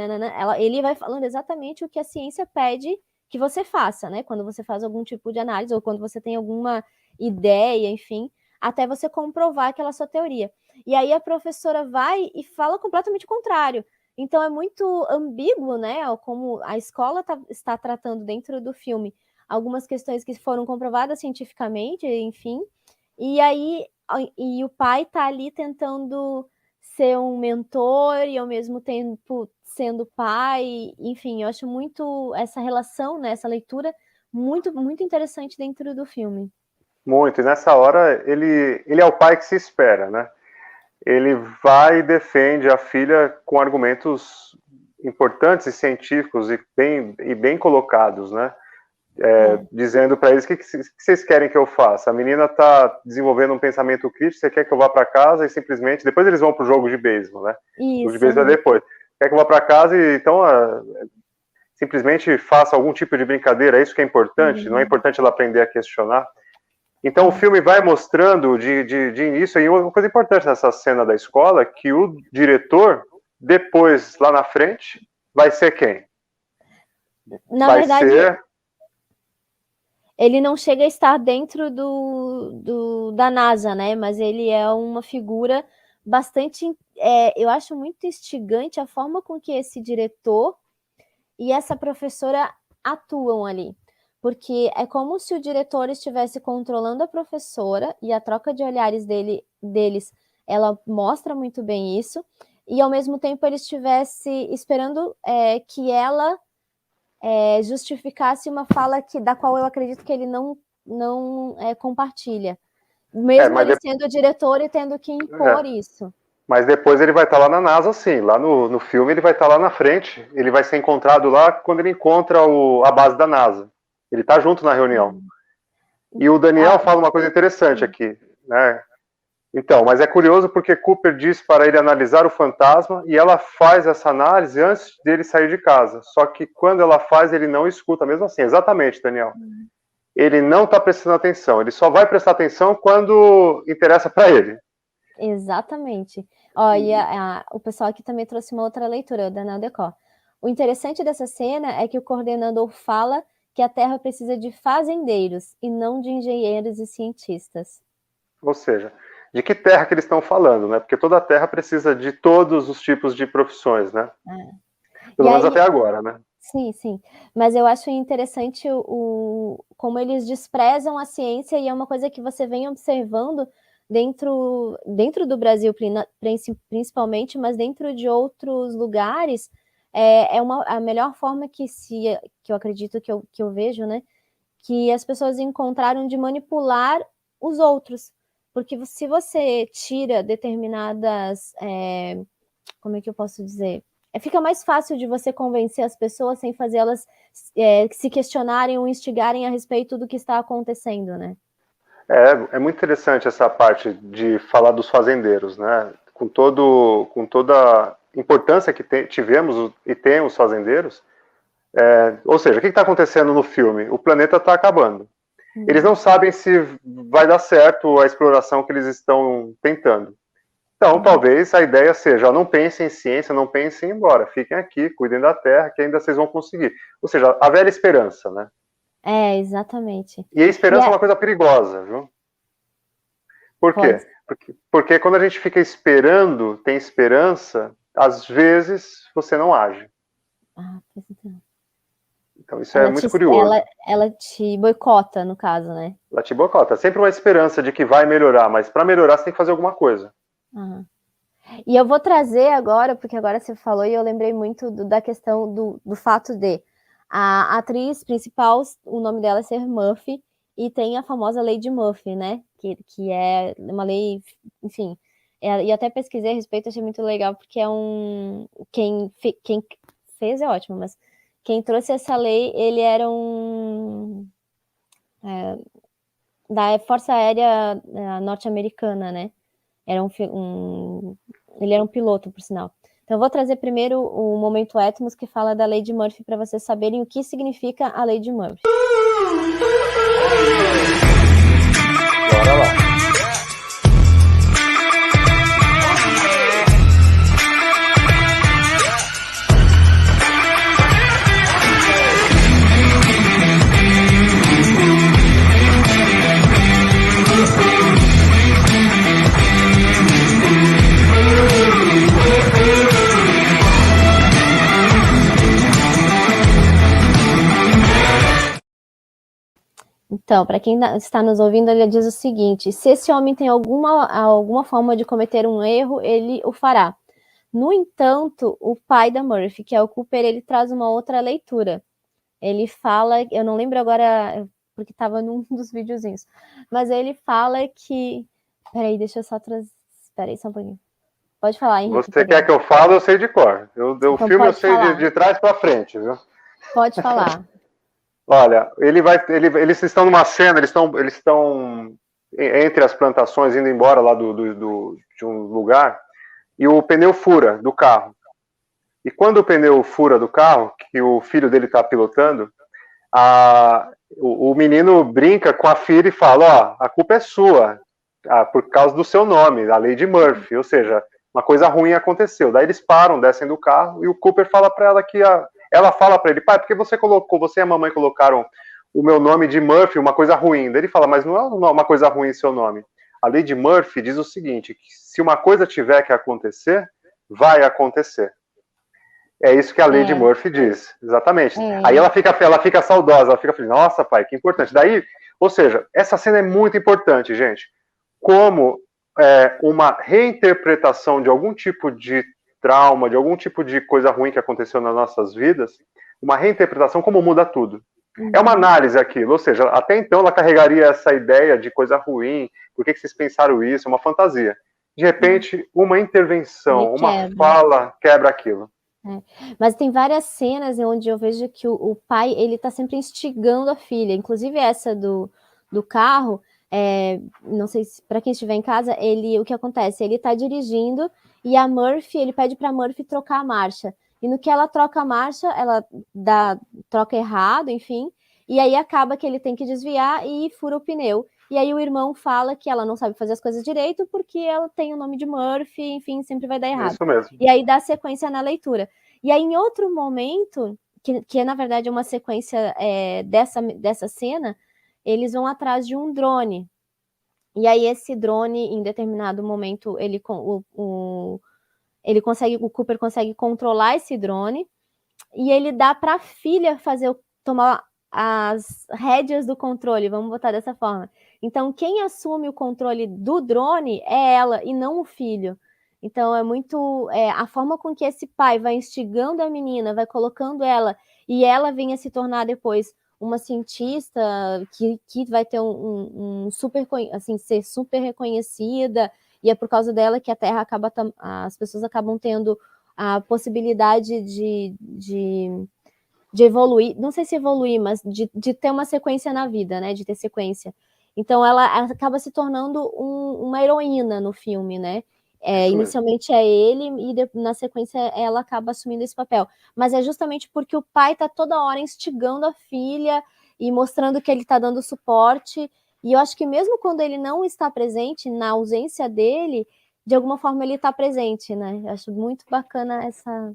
ele vai falando exatamente o que a ciência pede que você faça, né? Quando você faz algum tipo de análise, ou quando você tem alguma ideia, enfim, até você comprovar aquela sua teoria. E aí a professora vai e fala completamente o contrário. Então é muito ambíguo, né? Como a escola está tratando dentro do filme algumas questões que foram comprovadas cientificamente, enfim. E aí o pai está ali tentando ser um mentor e ao mesmo tempo sendo pai, enfim, eu acho muito essa relação, né, essa leitura muito, muito interessante dentro do filme. Muito, e nessa hora ele é o pai que se espera, né? Ele vai e defende a filha com argumentos importantes e científicos e bem colocados, né? Dizendo para eles o que vocês querem que eu faça. A menina está desenvolvendo um pensamento crítico, você quer que eu vá para casa e simplesmente... Depois eles vão para o jogo de beisebol, né? O jogo de beisebol é depois. Quer que eu vá para casa e então simplesmente faça algum tipo de brincadeira, é isso que é importante? Não é importante ela aprender a questionar? Então o filme vai mostrando de início, e uma coisa importante nessa cena da escola, que o diretor, depois, lá na frente, vai ser quem? Na verdade, ele não chega a estar dentro da NASA, né? Mas ele é uma figura bastante... eu acho muito instigante a forma com que esse diretor e essa professora atuam ali. Porque é como se o diretor estivesse controlando a professora, e a troca de olhares deles, ela mostra muito bem isso, e ao mesmo tempo ele estivesse esperando que ela justificasse uma fala da qual eu acredito que ele não compartilha. Mesmo ele sendo diretor e tendo que impor isso. Mas depois ele vai estar lá na NASA, sim. Lá no filme ele vai estar lá na frente. Ele vai ser encontrado lá quando ele encontra a base da NASA. Ele está junto na reunião. E o Daniel fala uma coisa interessante aqui, né? Então, mas é curioso porque Cooper diz para ele analisar o fantasma e ela faz essa análise antes dele sair de casa. Só que quando ela faz, ele não escuta, mesmo assim. Exatamente, Daniel. Ele não está prestando atenção. Ele só vai prestar atenção quando interessa para ele. Exatamente. E o pessoal aqui também trouxe uma outra leitura, o Daniel Decor. O interessante dessa cena é que o coordenador fala que a Terra precisa de fazendeiros e não de engenheiros e cientistas. Ou seja, de que terra que eles estão falando, né? Porque toda a Terra precisa de todos os tipos de profissões, né? Pelo menos até agora, né? Sim, sim. Mas eu acho interessante como eles desprezam a ciência, e é uma coisa que você vem observando dentro do Brasil, principalmente, mas dentro de outros lugares, a melhor forma que eu acredito que eu vejo, né? Que as pessoas encontraram de manipular os outros. Porque se você tira determinadas... como é que eu posso dizer? Fica mais fácil de você convencer as pessoas sem fazer elas se questionarem ou instigarem a respeito do que está acontecendo, né? É muito interessante essa parte de falar dos fazendeiros, né? Com toda a importância que tivemos e tem os fazendeiros. Ou seja, o que está acontecendo no filme? O planeta está acabando. Eles não sabem se vai dar certo a exploração que eles estão tentando. Então, talvez a ideia seja, não pensem em ciência, não pensem em ir embora, fiquem aqui, cuidem da Terra, que ainda vocês vão conseguir. Ou seja, a velha esperança, né? Exatamente. E a esperança é uma coisa perigosa, viu? Por quê? Porque quando a gente fica esperando, tem esperança, às vezes você não age. Então isso é muito curioso. Ela te boicota, no caso, né? Ela te boicota. Sempre uma esperança de que vai melhorar, mas para melhorar você tem que fazer alguma coisa. E eu vou trazer agora, porque agora você falou e eu lembrei muito da questão do fato de a atriz principal, o nome dela é ser Murphy, e tem a famosa lei de Murphy, né? Que é uma lei, enfim, e até pesquisei a respeito, achei muito legal, porque quem fez é ótimo, mas quem trouxe essa lei, ele era da Força Aérea norte-americana, né? Ele era um piloto, por sinal. Então, eu vou trazer primeiro o momento Etmos, que fala da lei de Murphy, para vocês saberem o que significa a lei de Murphy. Bora lá. Então, para quem está nos ouvindo, ele diz o seguinte: se esse homem tem alguma forma de cometer um erro, ele o fará. No entanto, o pai da Murphy, que é o Cooper, ele traz uma outra leitura. Ele fala, eu não lembro agora, porque estava num dos videozinhos, mas ele fala que... Peraí, deixa eu só trazer... Peraí, só um pouquinho. Pode falar, Henrique. Você quer que eu fale, eu sei de cor. O Então filme eu pode sei falar. de trás para frente, viu? Pode falar. Olha, eles estão numa cena, eles estão entre as plantações, indo embora lá de um lugar, e o pneu fura do carro. E quando o pneu fura do carro, que o filho dele está pilotando, o menino brinca com a filha e fala: ó, a culpa é sua, por causa do seu nome, a lei de Murphy, ou seja, uma coisa ruim aconteceu. Daí eles param, descem do carro, e o Cooper fala para ela que ela fala para ele: pai, por que você e a mamãe colocaram o meu nome de Murphy, uma coisa ruim? Daí ele fala: mas não é uma coisa ruim seu nome. A lei de Murphy diz o seguinte: que se uma coisa tiver que acontecer, vai acontecer. É isso que a lei de Murphy diz, exatamente. Aí ela fica saudosa, ela fica feliz: nossa, pai, que importante. Daí, ou seja, essa cena é muito importante, gente. Como uma reinterpretação de algum tipo de trauma, de algum tipo de coisa ruim que aconteceu nas nossas vidas, uma reinterpretação, como muda tudo. É uma análise aquilo, ou seja, até então ela carregaria essa ideia de coisa ruim, por que vocês pensaram isso, é uma fantasia. De repente, uma intervenção, uma fala quebra aquilo. Mas tem várias cenas onde eu vejo que o pai, ele tá sempre instigando a filha, inclusive essa do carro, não sei se para quem estiver em casa, o que acontece? Ele tá dirigindo e a Murphy, ele pede para a Murphy trocar a marcha. E no que ela troca a marcha, ela troca errado, enfim, e aí acaba que ele tem que desviar e fura o pneu. E aí o irmão fala que ela não sabe fazer as coisas direito porque ela tem o nome de Murphy, enfim, sempre vai dar errado. Isso mesmo. E aí dá sequência na leitura. E aí em outro momento, que na verdade é uma sequência dessa cena, eles vão atrás de um drone. E aí esse drone, em determinado momento, o Cooper consegue controlar esse drone e ele dá para a filha tomar as rédeas do controle, vamos botar dessa forma. Então, quem assume o controle do drone é ela e não o filho. Então, é muito a forma com que esse pai vai instigando a menina, vai colocando ela, e ela venha se tornar depois uma cientista que vai ter ser super reconhecida, e é por causa dela que a Terra as pessoas acabam tendo a possibilidade de evoluir, não sei se evoluir, mas de ter uma sequência na vida, né? De ter sequência. Então ela acaba se tornando uma heroína no filme, né? Inicialmente é ele e na sequência ela acaba assumindo esse papel. Mas é justamente porque o pai tá toda hora instigando a filha e mostrando que ele tá dando suporte. E eu acho que mesmo quando ele não está presente, na ausência dele, de alguma forma ele está presente, né? Eu acho muito bacana essa...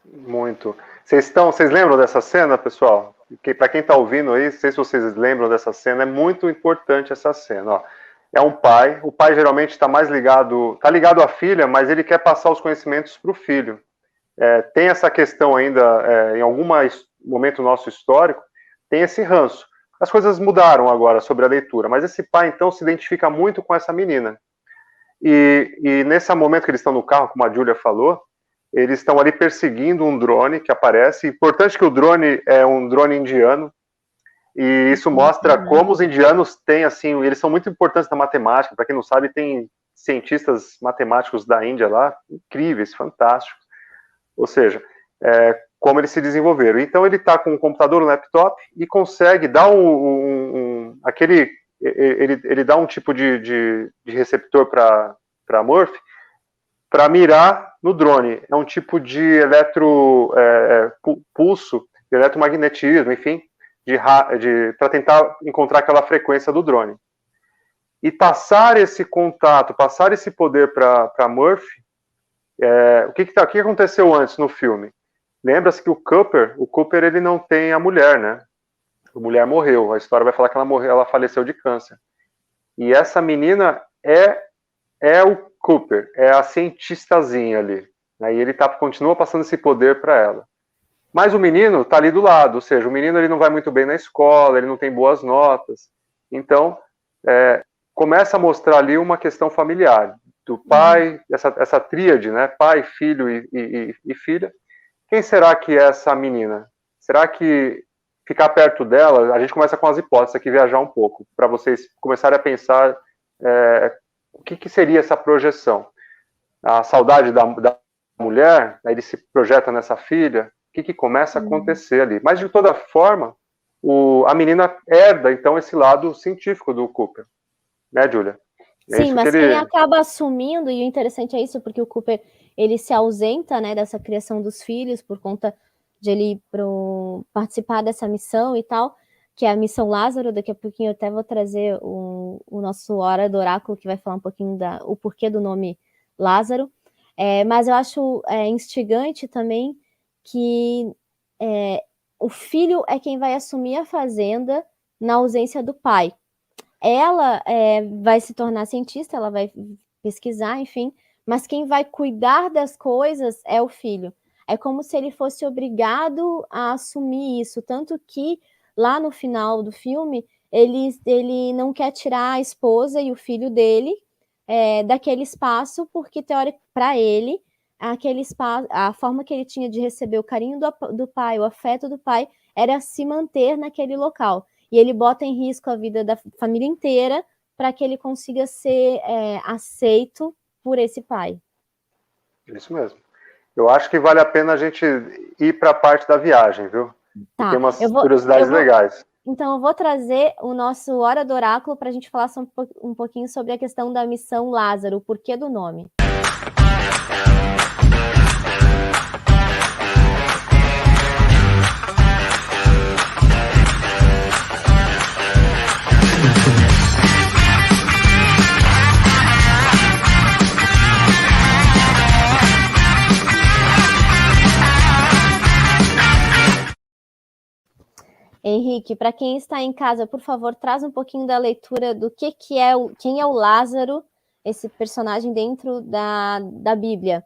Muito. Vocês lembram dessa cena, pessoal? Para quem está ouvindo aí, não sei se vocês lembram dessa cena, é muito importante essa cena. Ó. É um pai, o pai geralmente está mais ligado à filha, mas ele quer passar os conhecimentos para o filho. Tem essa questão ainda, em algum momento nosso histórico, tem esse ranço. As coisas mudaram agora sobre a leitura, mas esse pai, então, se identifica muito com essa menina. E nesse momento que eles estão no carro, como a Júlia falou, eles estão ali perseguindo um drone que aparece. Importante que o drone é um drone indiano, e isso mostra como os indianos têm, assim, eles são muito importantes na matemática. Para quem não sabe, tem cientistas matemáticos da Índia lá, incríveis, fantásticos. Ou seja, como eles se desenvolveram. Então ele está com um computador, um laptop, e consegue dar ele dá um tipo de receptor para para Murphy, para mirar no drone. É um tipo de pulso, de eletromagnetismo, enfim, para tentar encontrar aquela frequência do drone. E passar esse contato, passar esse poder para Murphy, o que aconteceu antes no filme? Lembra-se que o Cooper ele não tem a mulher, né? A mulher morreu. A história vai falar que ela faleceu de câncer. E essa menina é o Cooper, é a cientistazinha ali. Né? E ele continua passando esse poder para ela. Mas o menino está ali do lado, ou seja, o menino ele não vai muito bem na escola, ele não tem boas notas. Então, começa a mostrar ali uma questão familiar do pai, essa tríade, né? Pai, filho e filha. Quem será que é essa menina? Será que ficar perto dela, a gente começa com as hipóteses aqui, viajar um pouco, para vocês começarem a pensar o que seria essa projeção. A saudade da mulher, aí ele se projeta nessa filha, o que começa a acontecer ali? Mas, de toda forma, a menina herda, então, esse lado científico do Cooper. Né, Júlia? Sim, mas quem acaba assumindo, e o interessante é isso, porque o Cooper, ele se ausenta, né, dessa criação dos filhos por conta de ele participar dessa missão e tal, que é a missão Lázaro. Daqui a pouquinho eu até vou trazer o nosso Hora do Oráculo, que vai falar um pouquinho o porquê do nome Lázaro. Mas eu acho instigante também que o filho é quem vai assumir a fazenda na ausência do pai. Ela vai se tornar cientista, ela vai pesquisar, enfim, mas quem vai cuidar das coisas é o filho. É como se ele fosse obrigado a assumir isso, tanto que lá no final do filme ele não quer tirar a esposa e o filho dele daquele espaço, porque, teórico, para ele, aquele espaço, a forma que ele tinha de receber o carinho do pai, o afeto do pai, era se manter naquele local. E ele bota em risco a vida da família inteira para que ele consiga ser aceito por esse pai. Isso mesmo. Eu acho que vale a pena a gente ir para a parte da viagem, viu? Tá. Tem umas curiosidades legais. Então, eu vou trazer o nosso Hora do Oráculo para a gente falar um pouquinho sobre a questão da missão Lázaro, o porquê do nome. Henrique, para quem está em casa, por favor, traz um pouquinho da leitura do quem é o Lázaro, esse personagem dentro da Bíblia.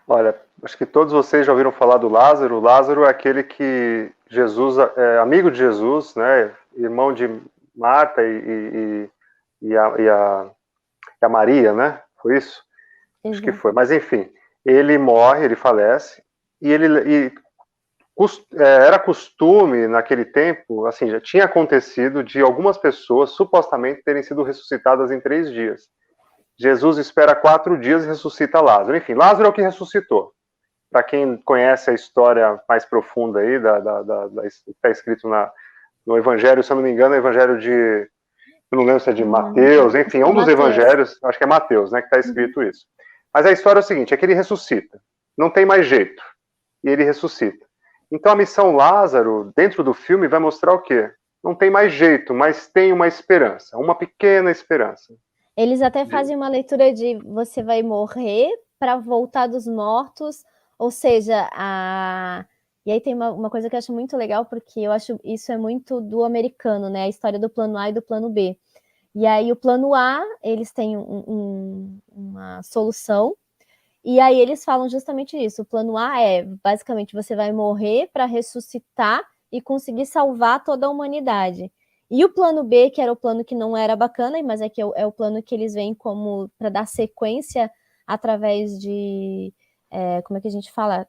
Olha, acho que todos vocês já ouviram falar do Lázaro. O Lázaro é aquele que Jesus, amigo de Jesus, né, irmão de Marta e a Maria, né? Foi isso? Uhum. Acho que foi. Mas enfim, ele morre, ele falece era costume naquele tempo, assim, já tinha acontecido de algumas pessoas supostamente terem sido ressuscitadas em 3 dias. Jesus espera 4 dias e ressuscita Lázaro. Enfim, Lázaro é o que ressuscitou. Para quem conhece a história mais profunda aí, que está escrito no Evangelho, se eu não me engano, é o Evangelho eu não lembro se é de Mateus, enfim, um dos evangelhos, acho que é Mateus, né, que está escrito isso. Mas a história é o seguinte, é que ele ressuscita. Não tem mais jeito. E ele ressuscita. Então a missão Lázaro, dentro do filme, vai mostrar o quê? Não tem mais jeito, mas tem uma esperança, uma pequena esperança. Eles até fazem uma leitura de você vai morrer para voltar dos mortos, ou seja, e aí tem uma coisa que eu acho muito legal, porque eu acho isso é muito do americano, né? A história do plano A e do plano B. E aí o plano A, eles têm uma solução, e aí eles falam justamente isso. O plano A basicamente, você vai morrer para ressuscitar e conseguir salvar toda a humanidade. E o plano B, que era o plano que não era bacana, mas é o plano que eles veem como para dar sequência através de, como é que a gente fala?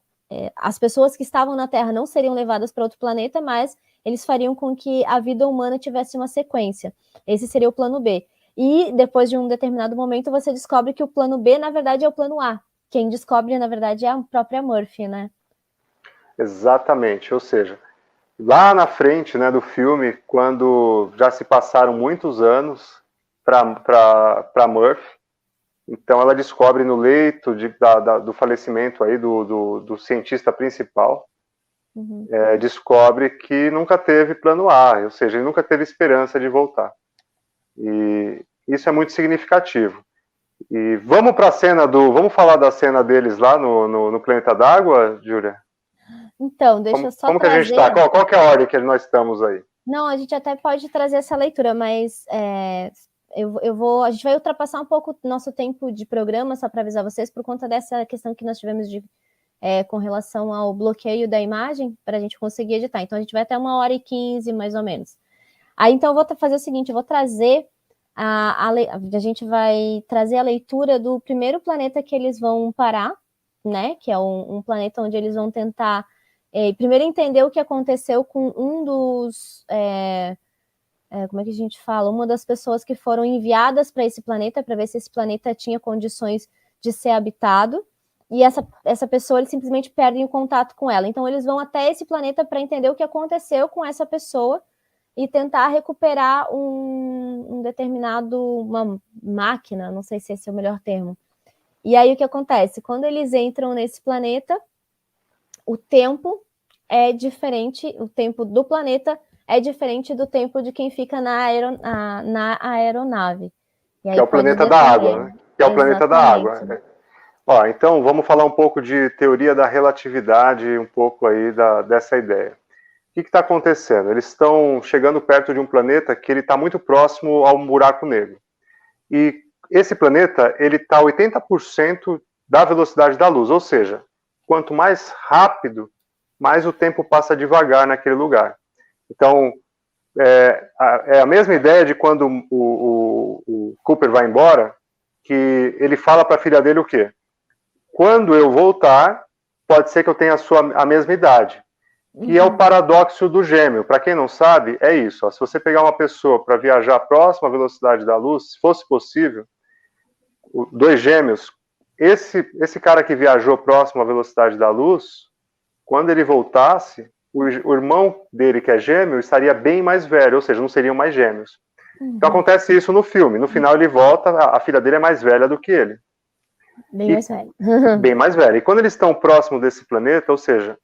As pessoas que estavam na Terra não seriam levadas para outro planeta, mas eles fariam com que a vida humana tivesse uma sequência. Esse seria o plano B. E depois de um determinado momento, você descobre que o plano B, na verdade, é o plano A. Quem descobre, na verdade, é a própria Murphy, né? Exatamente, ou seja, lá na frente, né, do filme, quando já se passaram muitos anos para Murphy, Então ela descobre no leito do falecimento aí do cientista principal, descobre que nunca teve plano A, ou seja, ele nunca teve esperança de voltar. E isso é muito significativo. E vamos para a cena vamos falar da cena deles lá no Planeta d'Água, Júlia? Então, deixa eu só como trazer... que a gente está? Qual que é a ordem que nós estamos aí? Não, a gente até pode trazer essa leitura, mas a gente vai ultrapassar um pouco o nosso tempo de programa, só para avisar vocês, por conta dessa questão que nós tivemos com relação ao bloqueio da imagem, para a gente conseguir editar. Então, a gente vai até 1h15, mais ou menos. Aí, então, eu vou fazer o seguinte, eu vou trazer a gente vai trazer a leitura do primeiro planeta que eles vão parar, né, que é um planeta onde eles vão tentar primeiro entender o que aconteceu com um dos... como é que a gente fala? Uma das pessoas que foram enviadas para esse planeta, para ver se esse planeta tinha condições de ser habitado, e essa pessoa, eles simplesmente perdem o contato com ela. Então, eles vão até esse planeta para entender o que aconteceu com essa pessoa e tentar recuperar uma máquina, não sei se esse é o melhor termo. E aí, o que acontece? Quando eles entram nesse planeta, o tempo é diferente, o tempo do planeta é diferente do tempo de quem fica na aeronave. E aí que é o planeta da água, né? Que é o planeta da água. Ó, então, vamos falar um pouco de teoria da relatividade, um pouco aí dessa ideia. O que está acontecendo? Eles estão chegando perto de um planeta que ele está muito próximo ao buraco negro. E esse planeta, ele está a 80% da velocidade da luz, ou seja, quanto mais rápido, mais o tempo passa devagar naquele lugar. Então, é a mesma ideia de quando o Cooper vai embora, que ele fala para a filha dele o quê? Quando eu voltar, pode ser que eu tenha a mesma idade. Que é o paradoxo do gêmeo. Para quem não sabe, é isso. Ó, se você pegar uma pessoa para viajar próximo à velocidade da luz, se fosse possível, dois gêmeos, esse cara que viajou próximo à velocidade da luz, quando ele voltasse, o irmão dele, que é gêmeo, estaria bem mais velho, ou seja, não seriam mais gêmeos. Então acontece isso no filme. No final ele volta, a filha dele é mais velha do que ele. Mais velha. Bem mais velha. E quando eles estão próximo desse planeta, ou seja,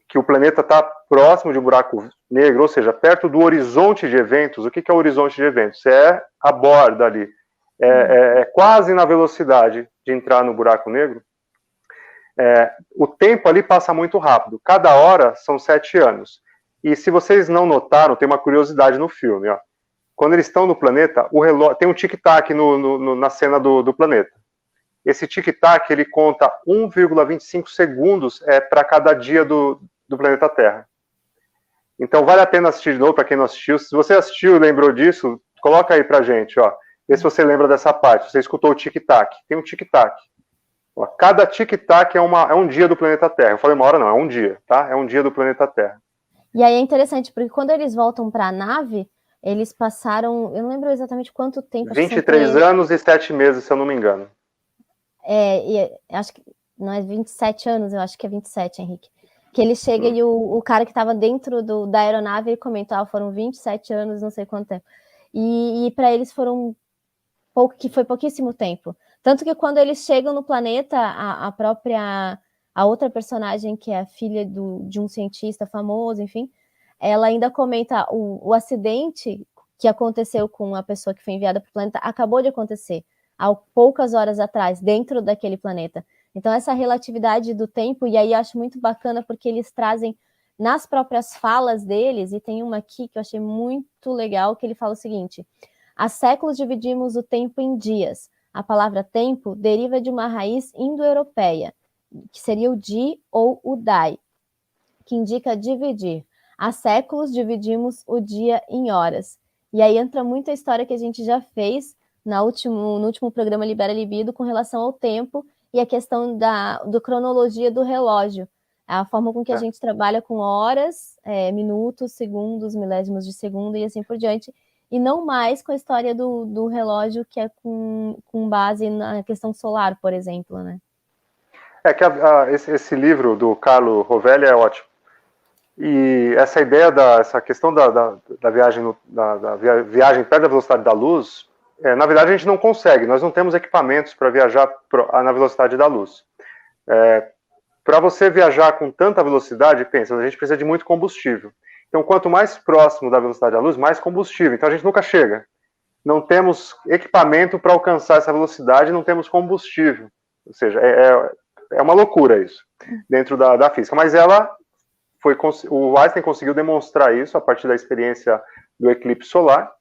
que o planeta está próximo de um buraco negro, ou seja, perto do horizonte de eventos. O que é o horizonte de eventos? É a borda ali. É quase na velocidade de entrar no buraco negro. O tempo ali passa muito rápido. Cada hora são 7 anos. E se vocês não notaram, tem uma curiosidade no filme. Ó. Quando eles estão no planeta, o relógio tem um tic-tac na cena do planeta. Esse tic-tac, ele conta 1,25 segundos para cada dia do planeta Terra. Então, vale a pena assistir de novo, para quem não assistiu. Se você assistiu e lembrou disso, coloca aí pra gente, ó. Vê se você lembra dessa parte. Você escutou o tic-tac. Tem um tic-tac. Cada tic-tac é um dia do planeta Terra. Eu falei uma hora, não, é um dia, tá? É um dia do planeta Terra. E aí é interessante, porque quando eles voltam para a nave, eles passaram, eu não lembro exatamente quanto tempo. 23 anos e 7 meses, se eu não me engano. Acho que não é 27 anos, eu acho que é 27, Henrique. Que ele chega e o cara que estava dentro da aeronave comenta, foram 27 anos, não sei quanto tempo. E para eles foi pouquíssimo tempo. Tanto que quando eles chegam no planeta, a outra personagem, que é a filha de um cientista famoso, enfim, ela ainda comenta o acidente que aconteceu com a pessoa que foi enviada para o planeta, acabou de acontecer há poucas horas atrás, dentro daquele planeta. Então, essa relatividade do tempo, e aí eu acho muito bacana, porque eles trazem nas próprias falas deles, e tem uma aqui que eu achei muito legal, que ele fala o seguinte: há séculos dividimos o tempo em dias. A palavra tempo deriva de uma raiz indo-europeia, que seria o di ou o dai, que indica dividir. Há séculos dividimos o dia em horas. E aí entra muito a história que a gente já fez no último programa Libera Libido com relação ao tempo e a questão da cronologia do relógio. A forma com que a gente trabalha com horas, minutos, segundos, milésimos de segundo e assim por diante, e não mais com a história do relógio que é com base na questão solar, por exemplo, né? Esse livro do Carlo Rovelli é ótimo. E essa ideia essa questão da viagem perto da velocidade da luz, na verdade, a gente não consegue, nós não temos equipamentos para viajar na velocidade da luz. Para você viajar com tanta velocidade, pensa, a gente precisa de muito combustível. Então, quanto mais próximo da velocidade da luz, mais combustível. Então, a gente nunca chega. Não temos equipamento para alcançar essa velocidade, não temos combustível. Ou seja, é uma loucura isso, dentro da física. Mas o Einstein conseguiu demonstrar isso a partir da experiência do eclipse solar.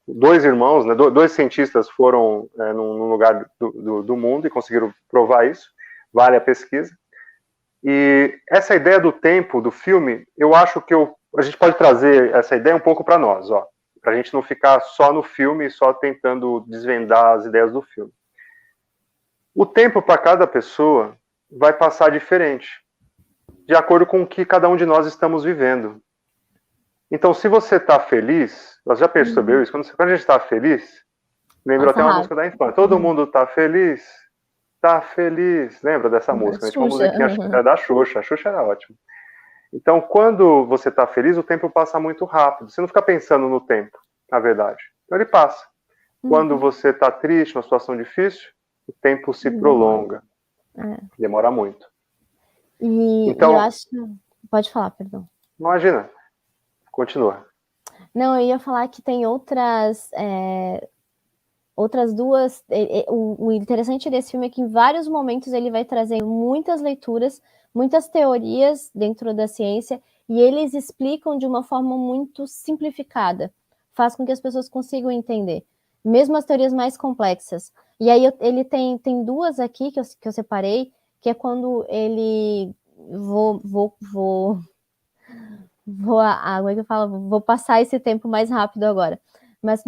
Dois irmãos, né, dois cientistas foram num lugar do mundo e conseguiram provar isso. Vale a pesquisa. E essa ideia do tempo do filme, eu acho que a gente pode trazer essa ideia um pouco para nós, para a gente não ficar só no filme e só tentando desvendar as ideias do filme. O tempo para cada pessoa vai passar diferente, de acordo com o que cada um de nós estamos vivendo. Então, se você está feliz, você já percebeu isso? Quando a gente está feliz, lembrou até uma música da infância, todo mundo está feliz. Tá feliz, lembra dessa música? Né? Tinha uma musiquinha da Xuxa, a Xuxa era ótima. Então, quando você está feliz, o tempo passa muito rápido. Você não fica pensando no tempo, na verdade. Então, ele passa. Quando você está triste, numa situação difícil, o tempo se prolonga. Demora muito. Então, eu acho... Pode falar, perdão. Imagina. Continua. Não, eu ia falar que tem outras duas... O interessante desse filme é que em vários momentos ele vai trazer muitas leituras, muitas teorias dentro da ciência, e eles explicam de uma forma muito simplificada. Faz com que as pessoas consigam entender, mesmo as teorias mais complexas. E aí ele tem duas aqui que eu separei, que é quando ele... Vou passar esse tempo mais rápido agora. Mas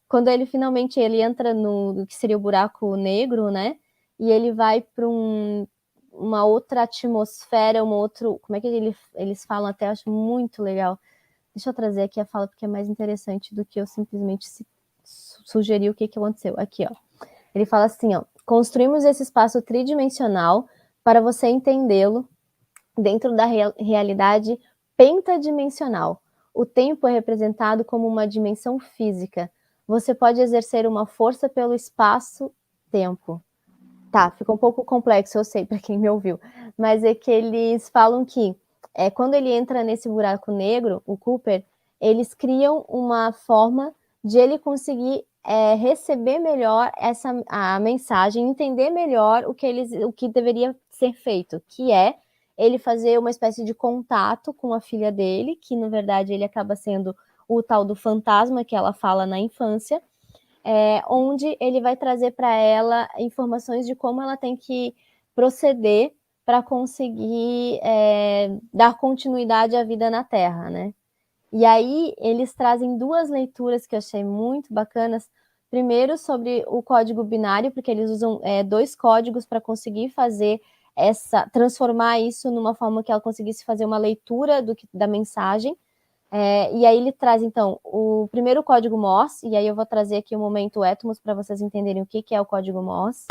quando ele finalmente entra no que seria o buraco negro, né? E ele vai para uma outra atmosfera, como é que eles falam até, eu acho muito legal. Deixa eu trazer aqui a fala, porque é mais interessante do que eu simplesmente sugerir o que aconteceu. Aqui, ó. Ele fala assim, ó, construímos esse espaço tridimensional para você entendê-lo dentro da realidade pentadimensional. O tempo é representado como uma dimensão física. Você pode exercer uma força pelo espaço-tempo. Tá, ficou um pouco complexo, eu sei, para quem me ouviu. Mas é que eles falam que quando ele entra nesse buraco negro, o Cooper, eles criam uma forma de ele conseguir receber melhor a mensagem, entender melhor o que deveria ser feito, que é ele fazer uma espécie de contato com a filha dele, que na verdade ele acaba sendo o tal do fantasma que ela fala na infância, onde ele vai trazer para ela informações de como ela tem que proceder para conseguir dar continuidade à vida na Terra, né? E aí eles trazem duas leituras que eu achei muito bacanas. Primeiro sobre o código binário, porque eles usam dois códigos para conseguir fazer transformar isso numa forma que ela conseguisse fazer uma leitura da mensagem. E aí ele traz, então, o primeiro código Morse, e aí eu vou trazer aqui o momento Etmos para vocês entenderem o que é o código Morse.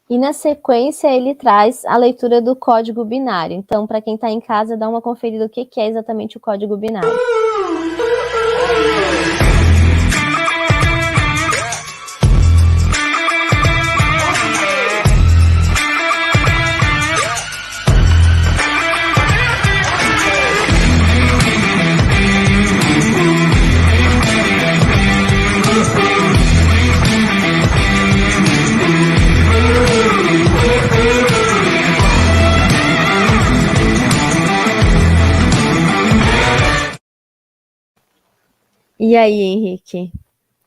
E na sequência ele traz a leitura do código binário. Então, para quem está em casa, dá uma conferida o que é exatamente o código binário. E aí, Henrique,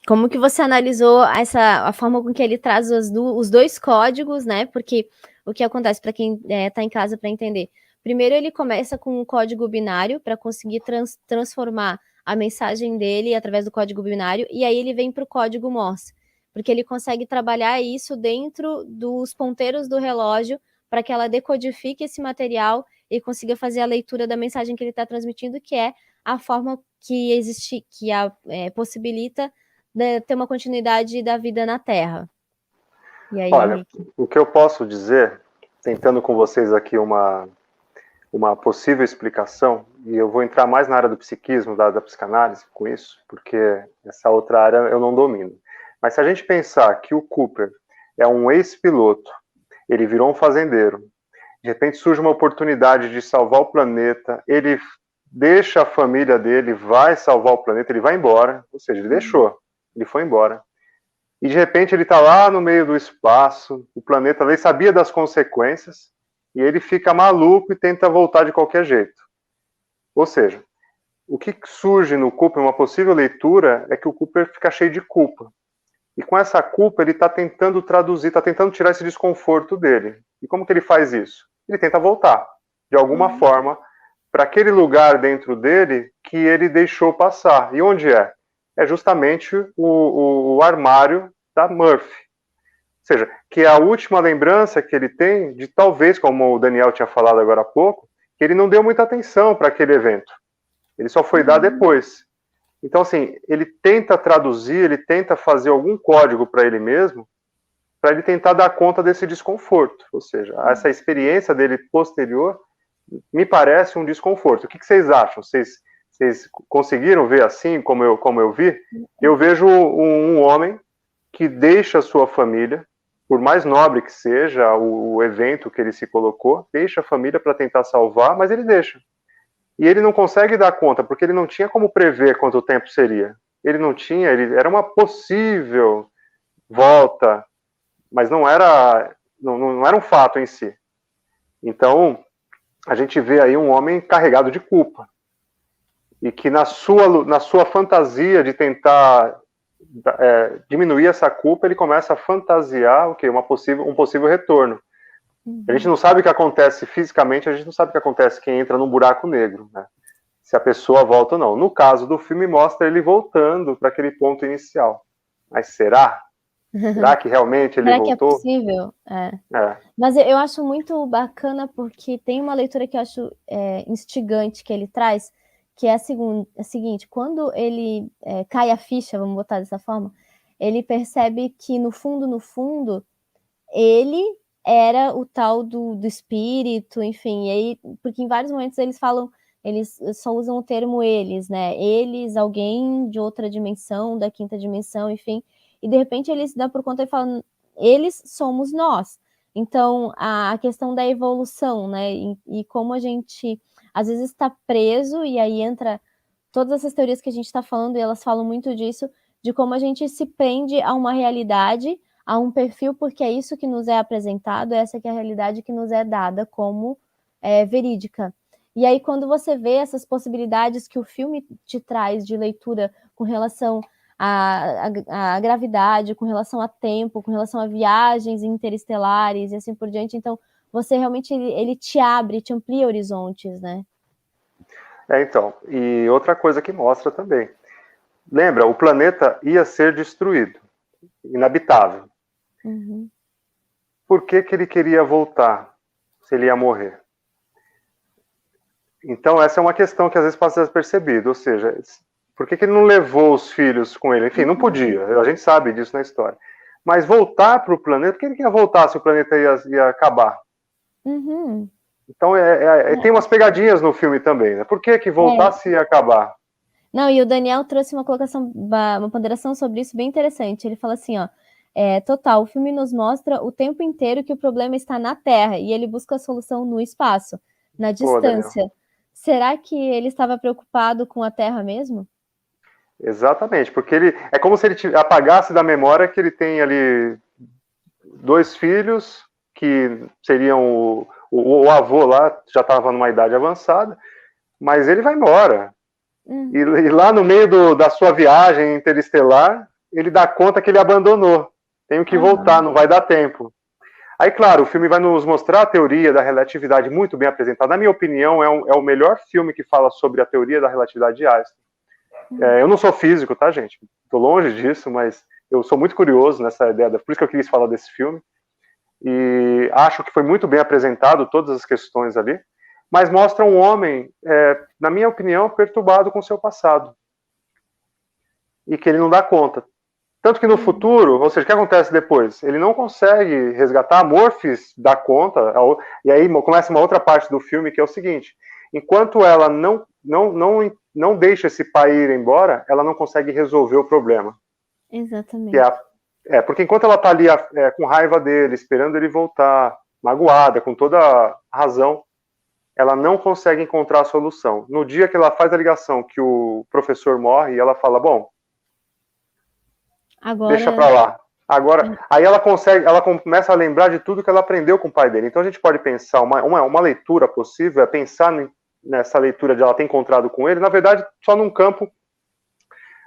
como que você analisou a forma com que ele traz os dois códigos, né? Porque o que acontece para quem está em casa para entender? Primeiro ele começa com um código binário para conseguir transformar a mensagem dele através do código binário, e aí ele vem para o código Morse, porque ele consegue trabalhar isso dentro dos ponteiros do relógio para que ela decodifique esse material e consiga fazer a leitura da mensagem que ele está transmitindo, que é a forma que existe, que possibilita ter uma continuidade da vida na Terra. E aí, Olha, Henrique? o que eu posso dizer, tentando com vocês aqui uma possível explicação, e eu vou entrar mais na área do psiquismo, da psicanálise com isso, porque essa outra área eu não domino. Mas se a gente pensar que o Cooper é um ex-piloto, ele virou um fazendeiro, de repente surge uma oportunidade de salvar o planeta, ele deixa a família dele, vai salvar o planeta, ele vai embora, ou seja, ele deixou, ele foi embora. E de repente ele está lá no meio do espaço, o planeta, ele sabia das consequências, e ele fica maluco e tenta voltar de qualquer jeito. Ou seja, o que surge no Cooper, uma possível leitura, é que o Cooper fica cheio de culpa. E com essa culpa ele está tentando traduzir, está tentando tirar esse desconforto dele. E como que ele faz isso? Ele tenta voltar, de alguma forma, para aquele lugar dentro dele que ele deixou passar. E onde é? É justamente o armário da Murphy. Ou seja, que é a última lembrança que ele tem de talvez, como o Daniel tinha falado agora há pouco, que ele não deu muita atenção para aquele evento. Ele só foi dar depois. Então, assim, ele tenta traduzir, ele tenta fazer algum código para ele mesmo, para ele tentar dar conta desse desconforto. Ou seja, essa experiência dele posterior me parece um desconforto. O que vocês acham? Vocês conseguiram ver assim, como eu vi? Eu vejo um homem que deixa a sua família, por mais nobre que seja o evento que ele se colocou, deixa a família para tentar salvar, mas ele deixa. E ele não consegue dar conta, porque ele não tinha como prever quanto tempo seria. Ele não tinha, era uma possível volta, mas não era um fato em si. Então, a gente vê aí um homem carregado de culpa. E que na sua fantasia de tentar diminuir essa culpa, ele começa a fantasiar um possível retorno. A gente não sabe o que acontece fisicamente, a gente não sabe o que acontece quem entra num buraco negro, né? Se a pessoa volta ou não. No caso do filme, mostra ele voltando para aquele ponto inicial. Mas será? Será que realmente ele voltou? Será que é possível? Mas eu acho muito bacana porque tem uma leitura que eu acho instigante que ele traz, que é a seguinte, quando ele cai a ficha, vamos botar dessa forma, ele percebe que no fundo, ele era o tal do espírito, enfim, e aí, porque em vários momentos eles só usam o termo eles, né? Eles, alguém de outra dimensão, da quinta dimensão, enfim, e de repente ele se dá por conta e fala, eles somos nós. Então, a questão da evolução, né? E como a gente às vezes está preso, e aí entra todas essas teorias que a gente está falando, e elas falam muito disso, de como a gente se prende a uma realidade, a um perfil, porque é isso que nos é apresentado, essa que é a realidade que nos é dada como verídica. E aí, quando você vê essas possibilidades que o filme te traz de leitura com relação à gravidade, com relação a tempo, com relação a viagens interestelares e assim por diante, então você realmente, ele te abre, te amplia horizontes, né? Então, e outra coisa que mostra também. Lembra, o planeta ia ser destruído, inabitável. Por que ele queria voltar, se ele ia morrer? Então, essa é uma questão que às vezes passa despercebida, ou seja, por que ele não levou os filhos com ele? Enfim, não podia, a gente sabe disso na história. Mas voltar para o planeta, por que ele queria voltar se o planeta ia acabar? Então, tem umas pegadinhas no filme também, né? Por que voltasse e acabar? Não, e o Daniel trouxe uma ponderação sobre isso bem interessante. Ele fala assim, ó, total, o filme nos mostra o tempo inteiro que o problema está na Terra, e ele busca a solução no espaço, na distância. Será que ele estava preocupado com a Terra mesmo? Exatamente, porque é como se ele apagasse da memória que ele tem ali 2 filhos, que seriam o avô lá, já estava numa idade avançada, mas ele vai embora. E lá no meio da sua viagem interestelar, ele dá conta que ele abandonou. Tenho que voltar, não vai dar tempo. Aí, claro, o filme vai nos mostrar a teoria da relatividade muito bem apresentada. Na minha opinião, é o melhor filme que fala sobre a teoria da relatividade de Einstein. Eu não sou físico, tá, gente? Tô longe disso, mas eu sou muito curioso nessa ideia, por isso que eu quis falar desse filme. E acho que foi muito bem apresentado todas as questões ali, mas mostra um homem, na minha opinião, perturbado com seu passado. E que ele não dá conta. Tanto que no futuro, ou seja, o que acontece depois? Ele não consegue resgatar, a Morphis dá conta, e aí começa uma outra parte do filme, que é o seguinte: enquanto ela não deixa esse pai ir embora, ela não consegue resolver o problema. Exatamente. Porque enquanto ela está ali com raiva dele, esperando ele voltar, magoada, com toda a razão, ela não consegue encontrar a solução. No dia que ela faz a ligação que o professor morre, ela fala, bom, agora... deixa pra lá. Agora, aí ela começa a lembrar de tudo que ela aprendeu com o pai dele. Então a gente pode pensar, uma leitura possível é pensar nessa leitura de ela ter encontrado com ele, na verdade, só num campo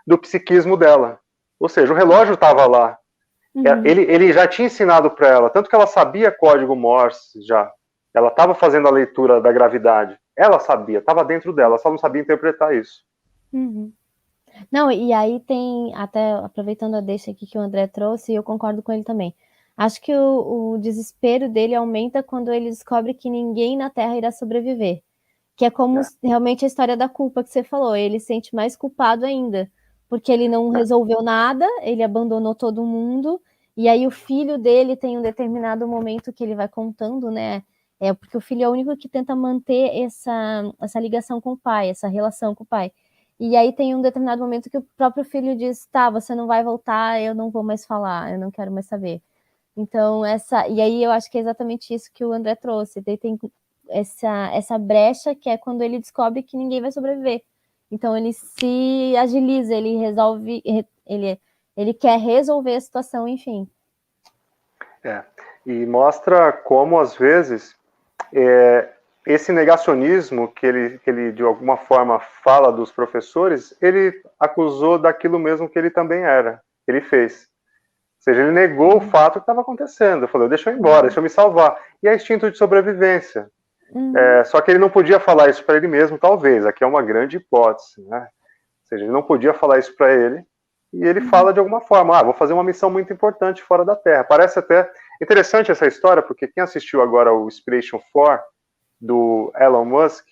do psiquismo dela. Ou seja, o relógio estava lá. Ele já tinha ensinado para ela, tanto que ela sabia código Morse já. Ela estava fazendo a leitura da gravidade. Ela sabia, estava dentro dela, só não sabia interpretar isso. Não, e aí tem, até aproveitando a deixa aqui que o André trouxe, eu concordo com ele também. Acho que o desespero dele aumenta quando ele descobre que ninguém na Terra irá sobreviver. Que é como realmente a história da culpa que você falou. Ele se sente mais culpado ainda, porque ele não resolveu nada, ele abandonou todo mundo, e aí o filho dele tem um determinado momento que ele vai contando, né? Porque o filho é o único que tenta manter essa ligação com o pai, essa relação com o pai. E aí tem um determinado momento que o próprio filho diz, tá, você não vai voltar, eu não vou mais falar, eu não quero mais saber. Então, e aí eu acho que é exatamente isso que o André trouxe. Ele tem essa brecha que é quando ele descobre que ninguém vai sobreviver. Então ele se agiliza, ele resolve, ele quer resolver a situação, enfim. E mostra como, às vezes, esse negacionismo que ele, de alguma forma, fala dos professores, ele acusou daquilo mesmo que ele também era, que ele fez. Ou seja, ele negou o fato que estava acontecendo. Falou, deixa eu ir embora, deixa eu me salvar. E é instinto de sobrevivência. Só que ele não podia falar isso para ele mesmo, talvez. Aqui é uma grande hipótese, né? Ou seja, ele não podia falar isso para ele, e ele fala de alguma forma, vou fazer uma missão muito importante fora da Terra. Parece até interessante essa história, porque quem assistiu agora o Inspiration 4, do Elon Musk,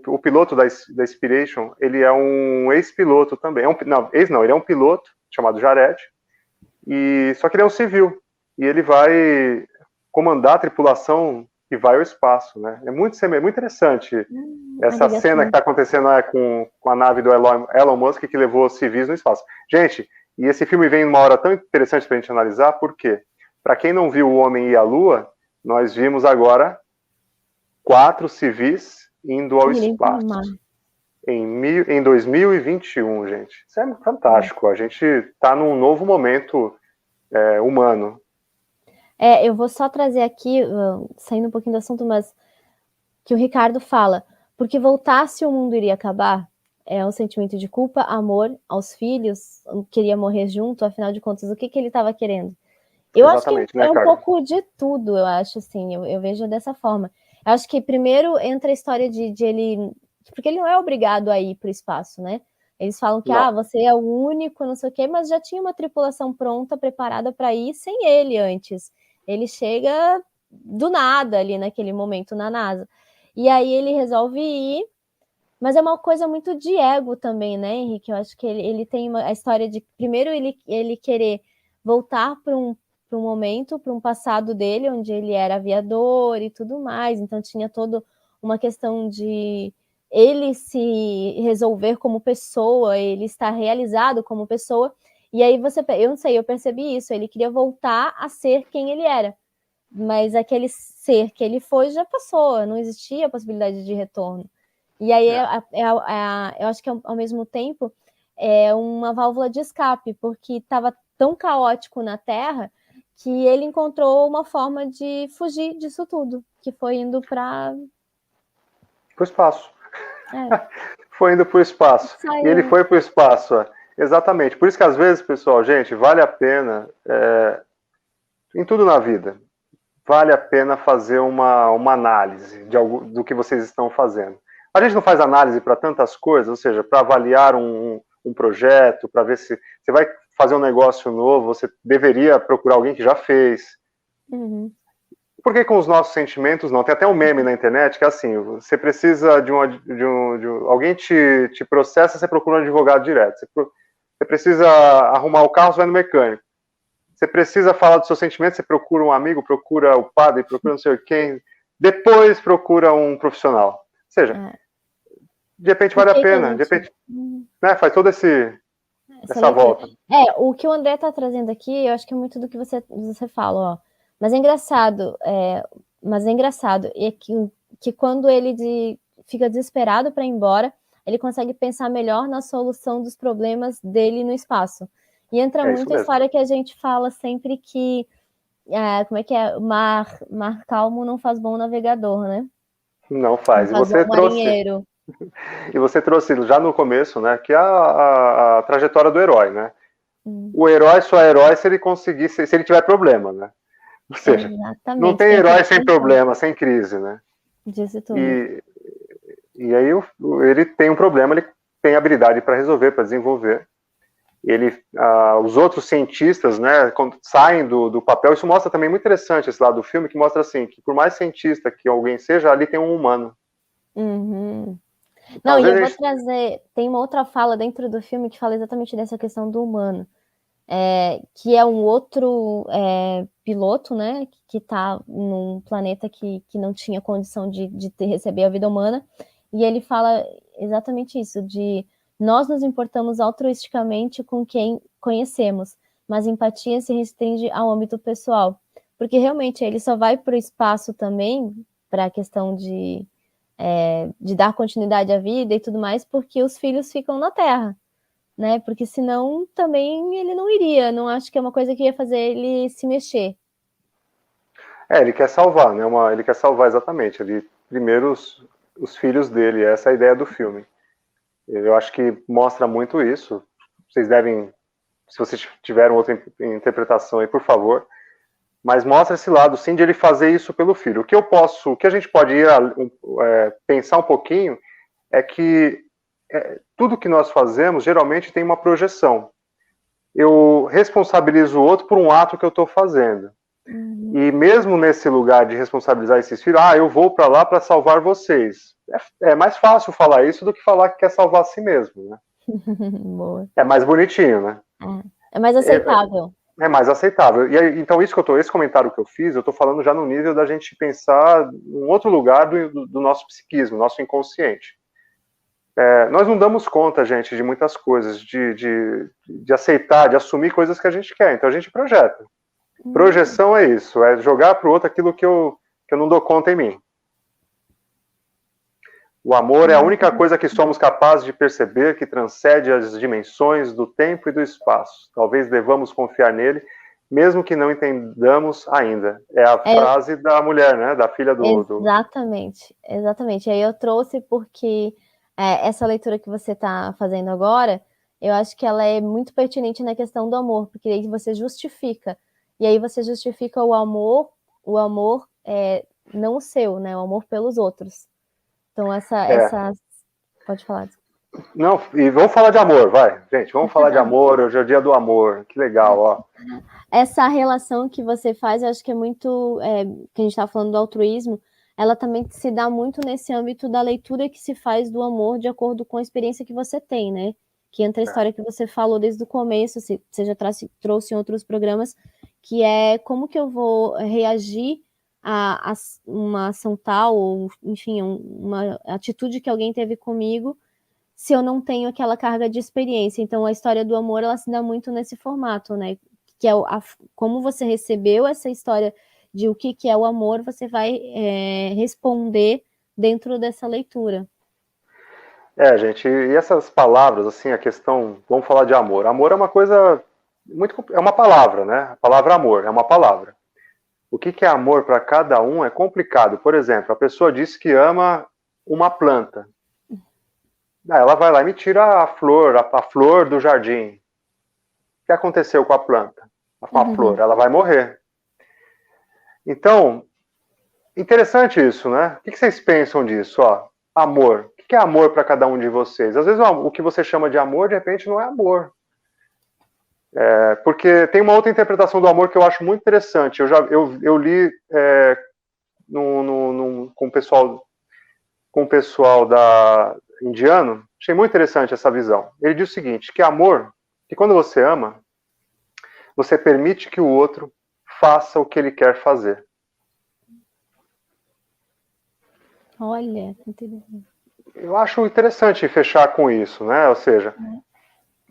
o piloto da Inspiration, ele é um ex-piloto também. Ele é um piloto chamado Jared, só que ele é um civil, e ele vai comandar a tripulação que vai ao espaço, né? É muito interessante essa cena que está acontecendo com a nave do Elon Musk que levou civis no espaço. Gente, e esse filme vem numa hora tão interessante para a gente analisar, porque, para quem não viu O Homem e a Lua, nós vimos agora 4 civis indo ao espaço. Em 2021, gente. Isso é fantástico. A gente está num novo momento humano. Eu vou só trazer aqui, saindo um pouquinho do assunto, mas que o Ricardo fala, porque voltasse o mundo iria acabar, é um sentimento de culpa, amor aos filhos, queria morrer junto, afinal de contas, o que ele estava querendo? Eu Exatamente, acho que é um pouco de tudo, eu acho, assim, eu vejo dessa forma. Eu acho que primeiro entra a história de ele, porque ele não é obrigado a ir para o espaço, né? Eles falam que, você é o único, não sei o quê, mas já tinha uma tripulação pronta, preparada para ir sem ele antes. Ele chega do nada ali naquele momento na NASA. E aí ele resolve ir, mas é uma coisa muito de ego também, né, Henrique? Eu acho que ele tem a história de, primeiro, ele querer voltar para um momento, para um passado dele, onde ele era aviador e tudo mais. Então tinha toda uma questão de ele se resolver como pessoa, ele estar realizado como pessoa. E aí eu não sei, eu percebi isso, ele queria voltar a ser quem ele era, mas aquele ser que ele foi já passou, não existia a possibilidade de retorno. E aí eu acho que ao mesmo tempo é uma válvula de escape, porque estava tão caótico na Terra que ele encontrou uma forma de fugir disso tudo, que foi indo para o espaço. Foi indo para o espaço. E ele foi para o espaço. Exatamente. Por isso que às vezes, pessoal, gente, vale a pena, em tudo na vida, vale a pena fazer uma análise do que vocês estão fazendo. A gente não faz análise para tantas coisas, ou seja, para avaliar um projeto, para ver se você vai fazer um negócio novo, você deveria procurar alguém que já fez. Uhum. Por que com os nossos sentimentos não? Tem até um meme na internet que é assim, você precisa de alguém te processa, você procura um advogado direto. Você precisa arrumar o carro, você vai no mecânico. Você precisa falar dos seus sentimentos, você procura um amigo, procura o padre, procura não sei quem, depois procura um profissional. Ou seja, de repente vale a pena, de repente, né, faz toda essa volta. O que o André está trazendo aqui, eu acho que é muito do que você fala, ó. Mas é engraçado, é que quando ele fica desesperado para ir embora, ele consegue pensar melhor na solução dos problemas dele no espaço. E entra muito a história que a gente fala sempre que, como é que é? Mar calmo não faz bom navegador, né? Não faz. Não faz bom marinheiro. E você trouxe já no começo, né, que é a trajetória do herói, né? O herói só é herói se ele conseguir, se ele tiver problema, né? Ou seja, exatamente, não tem herói sem problema, sem crise, né? Disse tudo. E aí ele tem um problema, ele tem habilidade para resolver, para desenvolver. Os outros cientistas, né, quando saem do papel, isso mostra também muito interessante esse lado do filme, que mostra assim, que por mais cientista que alguém seja, ali tem um humano. Uhum. Não, e eu vou trazer, tem uma outra fala dentro do filme que fala exatamente dessa questão do humano, que é um outro piloto, né, que está num planeta que não tinha condição de receber a vida humana, e ele fala exatamente isso, de nós nos importamos altruisticamente com quem conhecemos, mas empatia se restringe ao âmbito pessoal, porque realmente ele só vai para o espaço também, para a questão de dar continuidade à vida e tudo mais, porque os filhos ficam na Terra, né? Porque senão também ele não iria, não acho que é uma coisa que ia fazer ele se mexer. Ele quer salvar, né? Ele quer salvar exatamente. Primeiro os filhos dele, essa é a ideia do filme. Eu acho que mostra muito isso. Vocês devem, se vocês tiveram outra interpretação aí, por favor. Mas mostra esse lado, sim, de ele fazer isso pelo filho. O que a gente pode pensar um pouquinho é que tudo que nós fazemos geralmente tem uma projeção. Eu responsabilizo o outro por um ato que eu estou fazendo. Uhum. E mesmo nesse lugar de responsabilizar esses filhos, eu vou para lá para salvar vocês. É mais fácil falar isso do que falar que quer salvar a si mesmo, né? Boa. É mais bonitinho, né? É mais aceitável. É mais aceitável. E aí, então, esse comentário que eu fiz, eu estou falando já no nível da gente pensar em outro lugar do nosso psiquismo, nosso inconsciente. Nós não damos conta, gente, de muitas coisas, de aceitar, de assumir coisas que a gente quer. Então, a gente projeta. Projeção é isso, é jogar para o outro aquilo que eu não dou conta em mim. O amor é a única coisa que somos capazes de perceber que transcende as dimensões do tempo e do espaço. Talvez devamos confiar nele, mesmo que não entendamos ainda. É a frase da mulher, né? Da filha do... Exatamente, exatamente. Aí eu trouxe porque essa leitura que você está fazendo agora, eu acho que ela é muito pertinente na questão do amor, porque aí você justifica. E aí você justifica o amor não o seu, né? O amor pelos outros. Então, essa... Pode falar. Não, e vamos falar de amor, vai. Gente, vamos falar de amor, hoje é o dia do amor. Que legal, ó. Essa relação que você faz, eu acho que é muito... que a gente estava falando do altruísmo, ela também se dá muito nesse âmbito da leitura que se faz do amor de acordo com a experiência que você tem, né? Que entra a história que você falou desde o começo, você já trouxe em outros programas, que é como que eu vou reagir a uma ação tal, ou enfim, uma atitude que alguém teve comigo, se eu não tenho aquela carga de experiência. Então, a história do amor, ela se dá muito nesse formato, né? Que é como você recebeu essa história de o que é o amor, você vai responder dentro dessa leitura. Gente, e essas palavras, assim, a questão, vamos falar de amor. Amor é uma coisa é uma palavra, né? A palavra amor é uma palavra. O que é amor para cada um é complicado. Por exemplo, a pessoa diz que ama uma planta. Ela vai lá e me tira a flor do jardim. O que aconteceu com a planta? Com a flor? Ela vai morrer. Então, interessante isso, né? O que vocês pensam disso? Amor. O que é amor para cada um de vocês? Às vezes o que você chama de amor, de repente, não é amor. Porque tem uma outra interpretação do amor que eu acho muito interessante. Eu li com o pessoal da indiano, achei muito interessante essa visão. Ele diz o seguinte, que amor, que quando você ama, você permite que o outro faça o que ele quer fazer. Olha, que interessante. Eu acho interessante fechar com isso, né? Ou seja,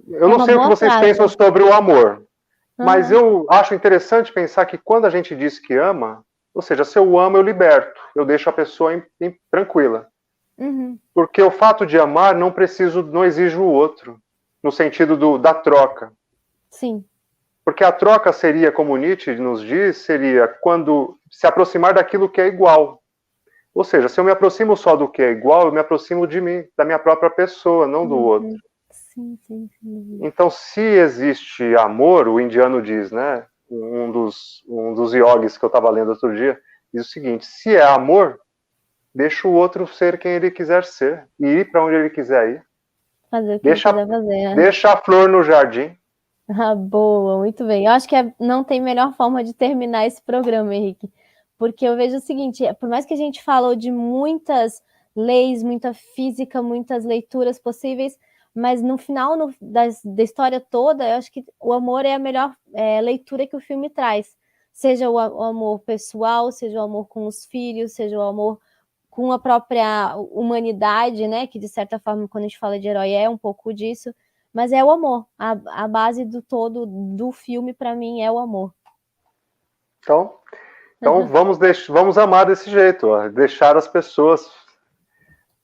eu não uma sei o que boa vocês frase. pensam sobre o amor, mas eu acho interessante pensar que quando a gente diz que ama, ou seja, se eu amo, eu liberto, eu deixo a pessoa tranquila. Uhum. Porque o fato de amar não exige o outro, no sentido da troca. Sim. Porque a troca seria, como Nietzsche nos diz, seria quando se aproximar daquilo que é igual. Ou seja, se eu me aproximo só do que é igual, eu me aproximo de mim, da minha própria pessoa, não do outro. Sim. Então, se existe amor, o indiano diz, né? Um dos yogis que eu estava lendo outro dia, diz o seguinte, se é amor, deixa o outro ser quem ele quiser ser, e ir para onde ele quiser ir. Fazer o que ele quiser fazer, né? Deixa a flor no jardim. Ah, boa, muito bem. Eu acho que não tem melhor forma de terminar esse programa, Henrique, porque eu vejo o seguinte, por mais que a gente falou de muitas leis, muita física, muitas leituras possíveis, mas no final da história toda, eu acho que o amor é a melhor leitura que o filme traz. Seja o amor pessoal, seja o amor com os filhos, seja o amor com a própria humanidade, né? Que de certa forma, quando a gente fala de herói, é um pouco disso. Mas é o amor. A base do todo do filme, para mim, é o amor. Então vamos amar desse jeito, ó, deixar as pessoas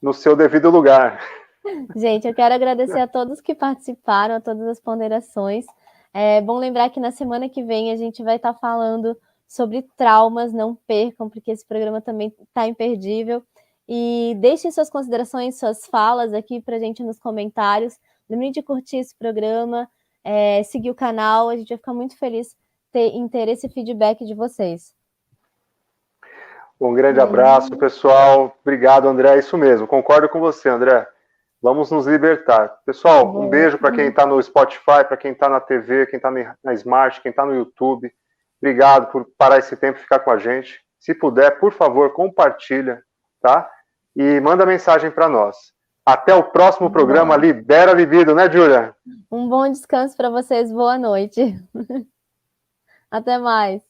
no seu devido lugar. Gente, eu quero agradecer a todos que participaram, a todas as ponderações. É bom lembrar que na semana que vem a gente vai estar falando sobre traumas, não percam, porque esse programa também está imperdível. E deixem suas considerações, suas falas aqui para a gente nos comentários. Lembrem de curtir esse programa, seguir o canal, a gente vai ficar muito feliz em ter esse feedback de vocês. Um grande abraço, pessoal. Obrigado, André. É isso mesmo, concordo com você, André. Vamos nos libertar. Pessoal, um beijo para quem está no Spotify, para quem está na TV, quem está na Smart, quem está no YouTube. Obrigado por parar esse tempo e ficar com a gente. Se puder, por favor, compartilha, tá? E manda mensagem para nós. Até o próximo programa Libera Libido, né, Júlia? Um bom descanso para vocês, boa noite. Até mais.